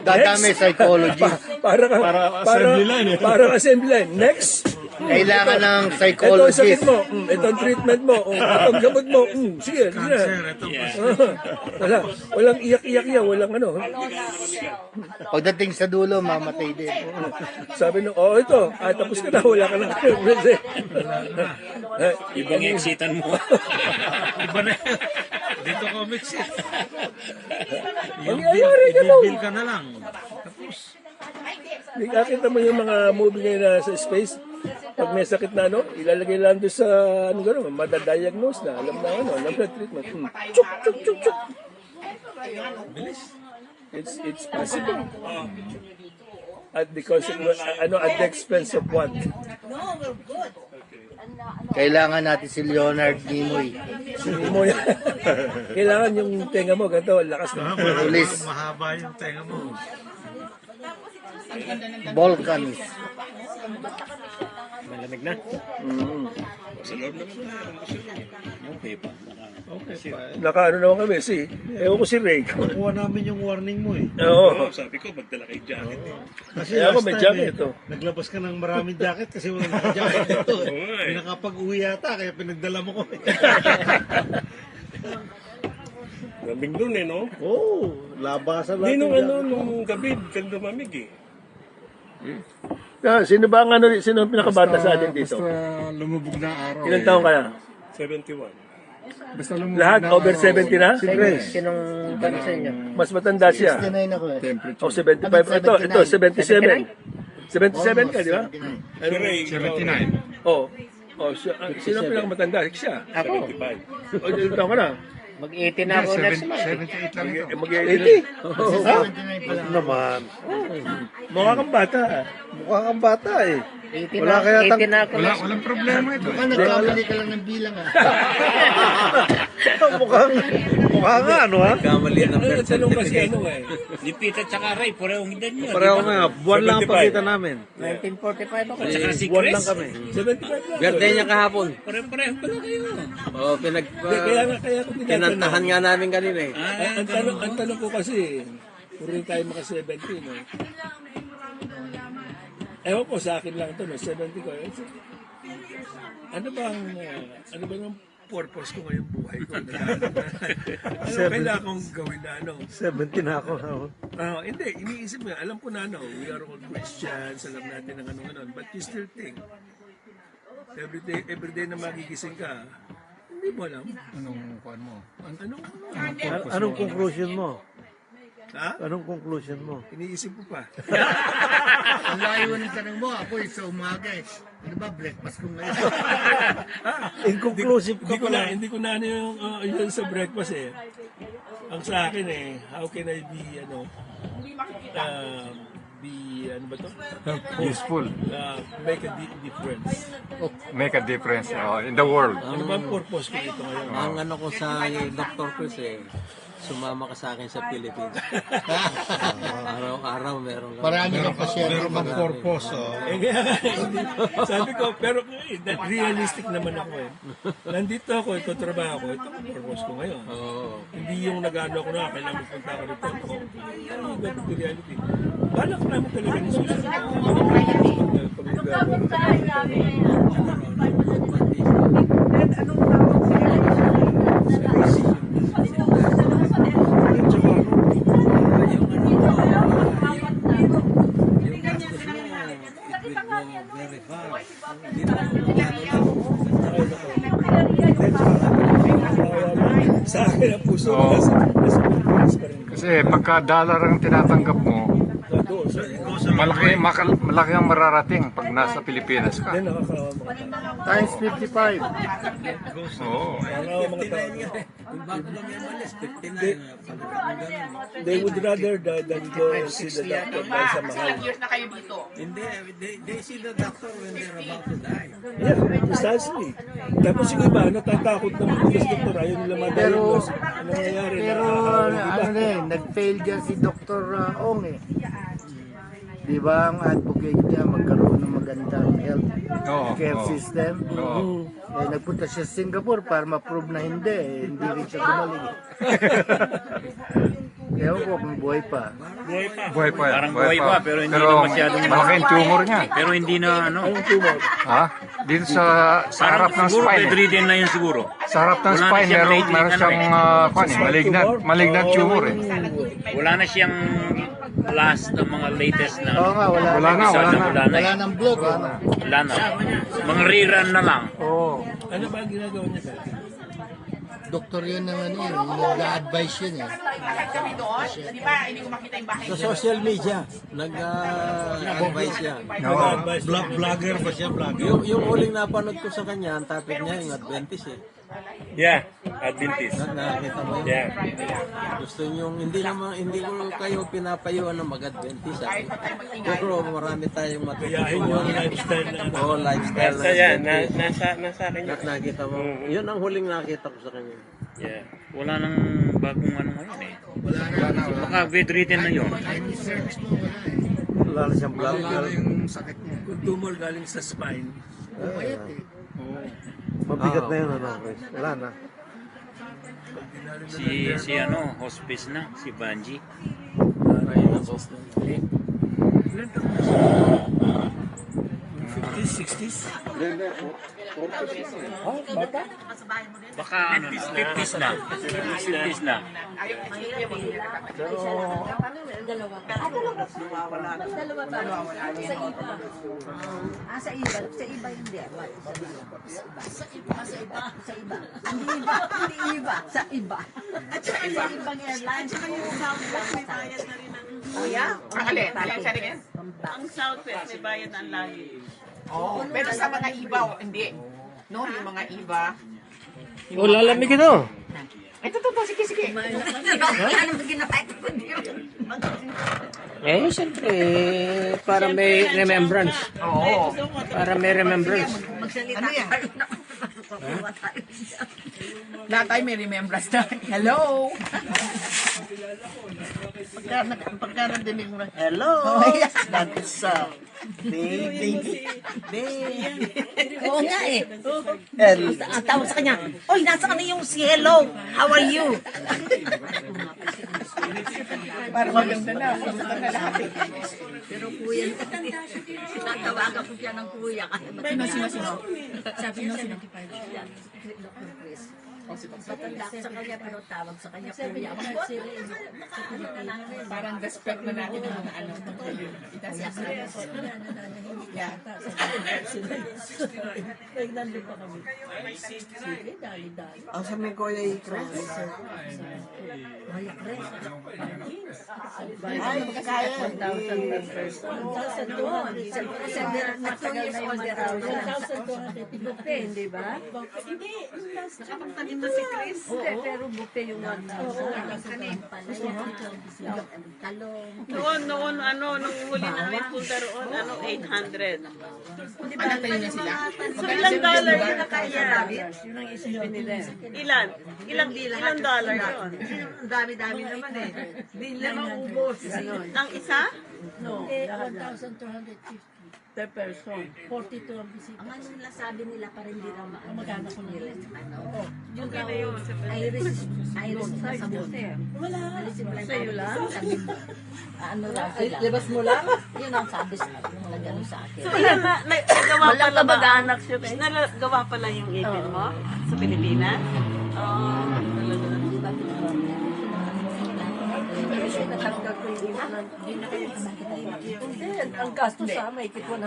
Dadami psychology. Para assembly line. Next. Kailangan ng Ito ang sakit psychologist. mo. Ito ang treatment mo. Ito ang gamot mo. Sige, sige. Walang iyak-iyak yan. Walang ano. Pagdating sa dulo, mamatay din. Sabi nung, ito. Tapos ka na. Wala ka na. Ibang exitan mo. Iba na. Dito comics eh. Mangyayari ka lang. Bill ka na lang. Nakita mo yung mga movie ngayon na sa space, pag may sakit na ano, ilalagay lang doon sa ano gano'n, madadiagnose na, alam na ano, alam na treatment. Chuk, chuk, chuk, chuk. It's possible. At the expense of what? Kailangan natin si Leonard Nimoy. Nimoy. Kailangan yung tenga mo, ganito, lakas na. Pulis. Mahaba yung tenga mo. Volcans. Malamig na. Okay pa. Naka-ano naman kami, ewan ko si Ray. Nakuha namin yung warning mo eh. Oo. Sabi ko, magdala kay jacket eh. Kasi Kaya ako last may time jacket ito. Naglabas ka ng maraming jacket kasi wala naka-jacket ito eh. Hindi nakapag-uwi yata kaya pinagdala mo ko eh. Lamig nun eh, no? Oo, labasan Hindi natin. nung ano, nung gabi, ganda mamig eh. Sino ba ang ano, sino ang pinakabata sa atin dito? Basta lumubog na araw. Ilang taon ka na? 71. Basta lumuwi Lahat na over ako. 70 na? Si Grace. Sinong tanong sa inyo? Mas matanda siya. 69 ako eh. Temperature. O 75. Ito 77. 77 ka, di ba? Si Ray, 79. Oh. Oh, sino ang pinakamatanda? Siya. 75. O, dito ka na. Mag-18 na ako next month. 78 lang ito. Mag-80. Naman. Mukha kang bata. Mukha kang bata eh. 18 Wala kaya 18 na ako next Walang problema ito. Baka nagkamali ka lang ng bilang ah. Mukha nga, ano ha? Kamali ng birth Tanong kasi certificate. ano eh. Ni Peter tsaka Ray, parehong edad nyo. Pareho nga, buwan lang ang pakita namin. 1945 ako. Tsaka si Buwan Chris. lang kami. 75 lang. Birthday niya kahapon. Pareho pala kayo. Oo, Kaya ako tinatanong. kinantahan nga namin kanina eh. Ang tanong ko kasi, puro tayo maka 70, no? Ewan ko, sa akin lang ito, no? 70 ko. Ano bang purpose ko ngayong buhay ko? Ano kailangan kong gawin na ano? 70 na ako. Hindi, iniisip mo yan. Alam ko na, no? We are all Christians, alam natin ang ano-ano. But you still think, every day na magigising ka, hindi mo alam. Anong kuwan mo? Anong conclusion mo? Ha? Anong conclusion mo? Iniisip ko pa. Ang layo ng tanong mo, ako sa umaga eh. Ano ba, breakfast ko ngayon? Inconclusive ka pala. Hindi ko na ano yung yun sa breakfast eh. Ang sa akin eh, how can I be, ano ba to? Useful. Make a difference. Make a difference in the world. Ano ba ang purpose ko dito ngayon? Ang ano ko sa Dr. Chris eh, sumama ka sa akin sa Philippines. Araw-araw meron ka. Marami kang pasyente. Meron kang purpose. Eh, kaya, sabi ko, pero realistic naman ako eh. Nandito ako, ito trabaho ko, ito ang purpose ko ngayon. Hindi yung nag-ano ako na, kailangan magpunta ako dito. Ano yung gabit to reality? Balak namin talaga ni Susan. Sa akin ang puso ko nasa Pilipinas pa rin. Kasi pagka dollar ang tinatanggap mo, malaki ang mararating pag nasa Pilipinas ka. Then nakakawa mo. Times 55. Oo. Nakakawa mga tao. Yung bago lang yung malis, 59. They would rather than go see the doctor dahil sa mahal. Ilang years na kayo dito? Hindi, they see the doctor when they're about to die. Yeah, precisely. Tapos yung iba, natatakot na magpunta sa doktor, ayaw nila ma-diagnose. Ano nangyayari? Pero ano na eh, nag-fail dyan si Dr. Ong eh. Di ba ang advocate niya magkaroon ng magandang health care system? Eh, nagpunta siya sa Singapore para ma-prove na hindi eh. Hindi rin siya gumaling. Ewan ko kung buhay pa. Buhay pa yan. Parang buhay pa, pero hindi na masyadong malaki yung tumor niya. Pero hindi na ano. Anong tumor? Ha? Dito sa harap ng siguro spine. bedridden na yun siguro. Sa harap ng Wala na spine, siyang meron siyang malignant tumor eh. Wala na siyang last ng mga latest na. Oo nga, wala Wala na. Wala nang blog. Wala na. Mga rerun na lang. Ano ba ang ginagawa niya dati? Doktor yun ng ano yun, nag-advise yun eh. Kami doon, di ba, hindi ko makita yung bahay Sa niyo. social media, nag-advise siya. Vlogger ba siya? Vlogger? Yung huling napanood ko sa kanya, ang topic niya yung Adventist eh. Yeah, Adventist. Nakita mo yun? Yeah. Gusto niyo, hindi ko kayo pinapayuan ng mag-Adventist. Pero marami tayong Kayahin matutunan. yung lifestyle na ano. Oo, lifestyle Nasa yan, nasa akin yan. Nakita mo. Yun ang huling nakita ko sa kanya. Yeah. Wala nang bagong ano ngayon eh. Baka bedridden na yun. Wala na siyang vlogger. Kung tumor galing sa spine, Mabigat na yun, ano, Chris? Wala na. Si ano, hospice na, si Banji. 50s, 60s? Oh, bata? Baka ano, 50s na. 50s na. Dalawa pa. Dalawa pa. Sa iba. Sa iba. Sa iba hindi. Sa iba. Hindi iba. Sa iba. At saka sa ibang airlines. Saka yung Southwest may bayad na rin ang... Kuya? Alin? Alin sa rin? Ang Southwest may bayad ang lagi. Oo. Pero sa mga iba, hindi. No, yung mga iba. Oh, lalamig ito. Ito, sige. Ano ginawa ito? Eh, siyempre, para may remembrance. Oo. Para may remembrance. Magsalita. Ano yan? Lahat tayo may remembrance na. Hello! Pagka nadinig mo na, hello! That is baby. Oo nga eh. Ang tawag sa kanya, oy, nasa ka na yung si Hello? How are you? Para maganda na. Gusto na lahat. Pero kuya, tatawagan ko siya ng kuya. Sino? Sabi niya, Dr. Chris. Matanda ko sa kanya, pero tawag sa kanya kuya. Parang respect na natin ang mga ano. Yeah. Nandun pa kami. Sige, dali-dali. Sa may Kuya Chris. Kuya Chris. Ay, kaya. 1,000 members. 1,000 doon. Kasi matagal na yung 1,250 buffet, di ba? Hindi. Nakapagtanim na si Chris. Hindi, pero buffet yung 1,000. Talong. Noon, nung huli namin punta roon, 800. Di ba natayo na sila? So, ilang dollar yun na kaya? Yun ang isipin nila. Ilang dollar yun? Ang dami-dami naman eh. Hindi nila maubos. Ang isa? No, 1,250 per person. 42 ang bisita. Ang ano nila sabi nila para hindi na magkano ko nila. Yung Okay na yun. Iris sa buffet. Wala. Sa'yo lang? Ano raw sila? Libas mo lang? Yun ang sabi sa nagano sa akin. So, ilan na, nagawa pala ba? Nagawa pala yung ipin mo sa Pilipinas? Talaga. Kasi natanggal ko yung implant. Hindi na kayo hindi, ang gastos sa mahigit 100.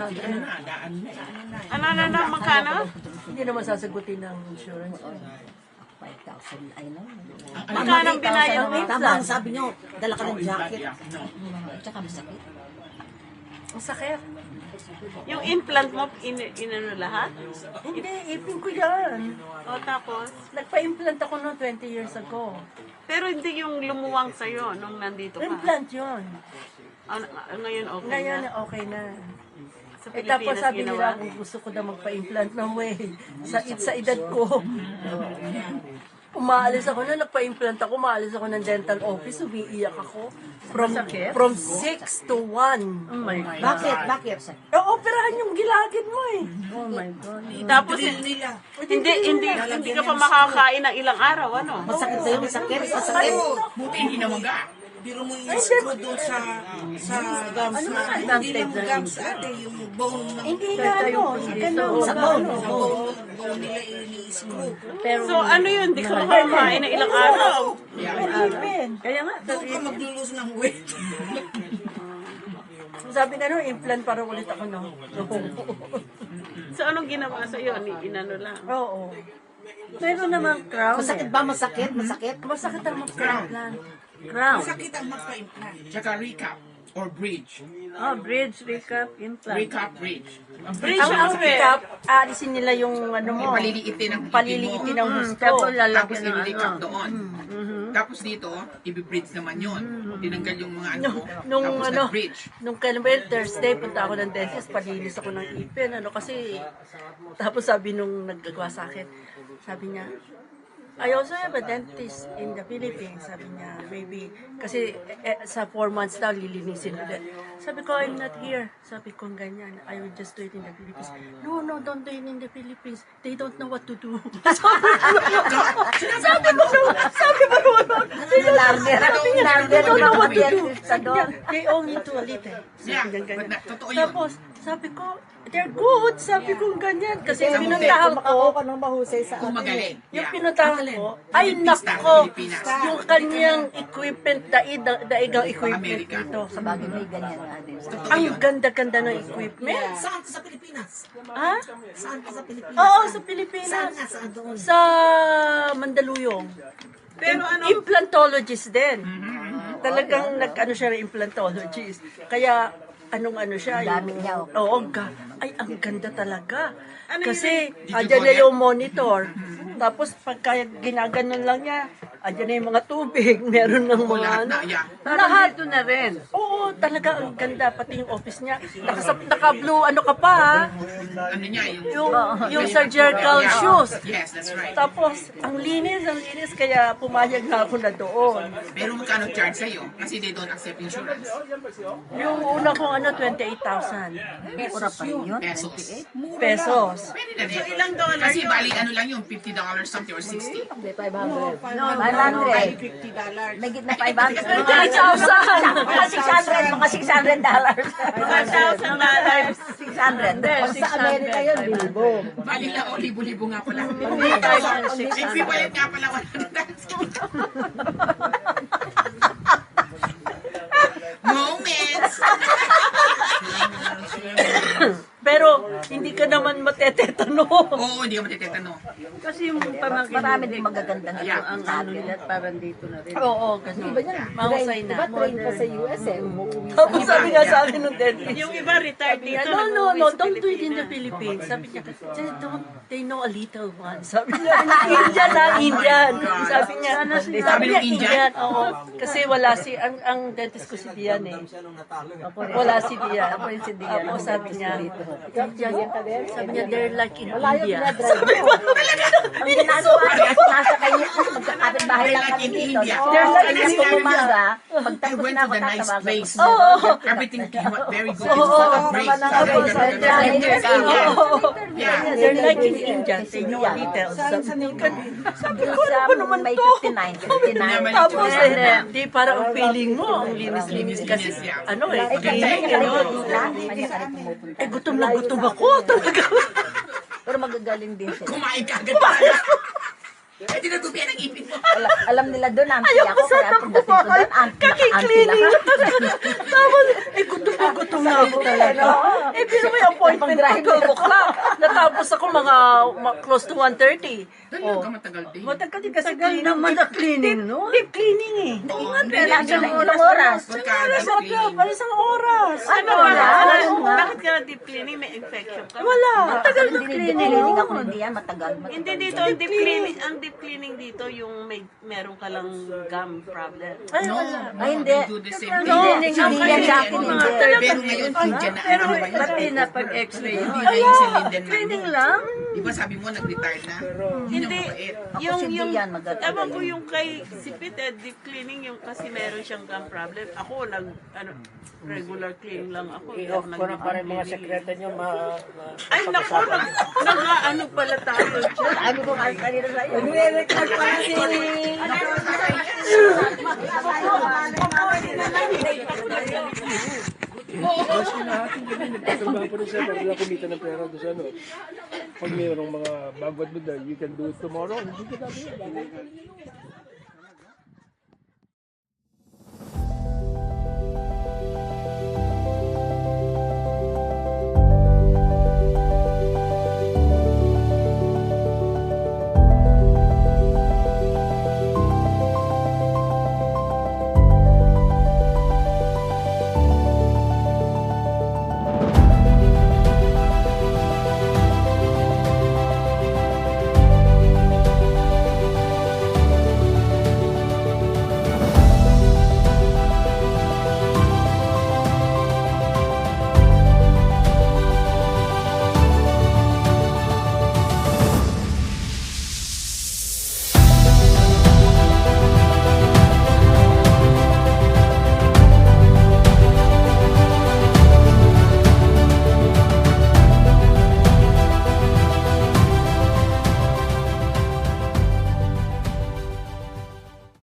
Ano, magkano? Hindi naman sasagutin ng insurance. 5,000 ay lang. Magkano ang binayad mo? Tama, ang sabi nyo, dala ka ng jacket. Tsaka masakit. Ang sakit. Yung implant mo, inano lahat? Hindi, ipin ko yan. O tapos? Nagpa-implant ako noong 20 years ago. Pero hindi yung lumuwang sa'yo nung nandito ka. Implant yun. Ngayon okay Ngayon na? okay na. Sa Tapos Pilipinas sabi ginawa? nila, kung gusto ko na magpa-implant, no way. Sa edad ko. Umaalis ako na, nagpa-implant ako, umaalis ako ng dental office, umiiyak ako. From 6 to 1. Oh my God. Bakit? Operahan yung gilagid mo eh. Oh my God. Tapos hindi ka pa makakain ng ilang araw, ano? Masakit sa'yo, masakit. Buti hindi na maga. Biro mo yung screw doon sa gums Ano na, nga, hindi lang gums ate, yung bone ng Hindi nga ano, sa bone. bone nila ini-screw. So ano yun, hindi ka makakain ng ilang araw? Kaya nga, Doon ka maglulose ng weight. sabi na no, implant para ulit ako no. So anong ginawa sa'yo? Inano lang? Oo. Meron naman crown. Masakit ba? Masakit? Masakit ang crown. Crown. Sakit ang magpa-implant. Tsaka recap or bridge. Oh, bridge, recap, implant. Recap, bridge. Ang Bridge Ang ang recap, alisin nila yung ano mo. paliliitin ang Paliliitin ng gusto. Tapos i-recap doon. Tapos dito, i-bridge naman yun. Tinanggal yung mga ano mo. Tapos nag-bridge. Nung kailan ba yun, Thursday, punta ako ng dentist, palinis ako ng ipin, kasi, tapos sabi nung naggagawa sa akin, sabi niya, I also have a dentist in the Philippines, sabi niya, maybe, kasi sa 4 months daw, lilinisin ulit. Sabi ko, I'm not here. Sabi ko, ganyan, I will just do it in the Philippines. No, don't do it in the Philippines. They don't know what to do. Sabi ko, they don't know what to do. They only do a little. Yeah, Ganyan. totoo yun. Tapos, Sabi ko, they're good. Sabi ko ganyan. Kasi pinuntahan ko, Ka nang mahusay sa Kung magaling. yung pinuntahan ko, ay nako, yung kanyang equipment, daigang equipment dito. Sa bagay may ganyan nga din. Ang ganda-ganda ng equipment. Saan ka sa Pilipinas? Ha? Saan ka sa Pilipinas? Oo, sa Pilipinas. Saan doon? Sa Mandaluyong. Pero ano, Implantologist din. Talagang nag-ano siya ng implantologist. Kaya, anong-ano siya. Gamit niya, Oo, ay, ang ganda talaga. Kasi, andyan na yung monitor. Tapos, pagka ginaganon lang niya, andyan na yung mga tubig, meron ng mga ano. Lahat ito na rin. Oo, talaga ang ganda. Pati yung office niya. Naka-blue, ano ka pa ha? Ano niya? Yung surgical shoes. Yes, that's right. Tapos, ang linis. Kaya pumayag na ako na doon. Pero magkano charge sa'yo? Kasi they don't accept insurance. Yung una kong 28,000 Mura pa rin yun. pesos. Pwede na rin. ilang dollar Kasi yun? bali ano lang yun, $50 something or 60. Hindi, 500. No, 500. $50. May gitna 500. 28,000. Mga 600. Mga $600. $1,000. 600. Sa Amerika yun, bilbo. Bali lang, o libo-libo nga pala. $600. Equivalent nga pala 100. Moments! Pero, hindi ka naman matetetano. Oo, hindi ka matitetano. Kasi yung pamangkin Marami din magaganda na Yeah. ang ano nila parang dito na rin. Oo, ganun. Mahusay na. Diba train pa sa US eh? Tapos sabi nga sa akin ng dentist, Yung iba retired dito. no, don't do it in the Philippines. Sabi niya, they know a little one. Sabi niya, Indian. Sabi niya, Indian. Oo, kasi wala ang dentist ko si Dian eh. Wala si Dian. Ako rin si Dian. Ako sabi niya, sabi niya, they're like in Malayo India. Sabi ko, ang ginagawa niya, nasa kanya, magkakapit bahay lang kami dito. They're like Kaya po umaga, I pagtapos went na to ako the nice tatawagan place. ko. Everything came out very good. Oo, Great. they're like in India. They know a little. Sabi ko, ano ba naman May to? 59. Tapos, di para ang feeling mo, ang linis-linis kasi, ano eh, cleaning, eh, gutom na gutom ako, talaga. Pero magagaling din sila. Kumain ka agad tayo. Eh, dinagupyan ang ipin mo. Alam nila doon, auntie Ayaw ako. ko sana Kaya pagdating ko doon, auntie Kaki-cleaning lahat. lang. Tapos, gutom na ako talaga. Eh, pero may appointment ko 12 o'clock. Natapos ako mga close to 1:30. Talaga matagal din. Matagal din kasi naman na cleaning, no? Deep cleaning eh. Kailangan sila ng ilang oras. Isang oras. Ano wala? Bakit ka na deep cleaning? May infection ka? Wala. Matagal na cleaning. Cleaning ako hindi yan, matagal. Hindi dito, ang deep cleaning, dito yung meron ka lang gum problem. Ay, wala. Ay, hindi. Do the same Hindi, thing. hindi yan sa akin, hindi. Pero ngayon, Indian na. Pero Ano ba yun? pati na pag-x-ray. Hindi na yung si Linden man. Cleaning lang. Di ba sabi mo, nag-retire na? Hindi na mabait. Yung, hindi yan magagaling. ewan ko yung kay Sipit, deep cleaning, yung kasi meron siyang gum problem. Ako, regular cleaning lang ako. I-off ko na pa rin mga sekreto nyo. Ay, naku, nag-ano pala tayo dyan. Sabi ko kasi kanina sa iyo. Nagre-record pa si... Nagtatrabaho pa rin siya para lang kumita ng pera doon sa ano. Pag mayroong mga bagwat mo dahil, you can do it tomorrow. Hindi ka dapat yun.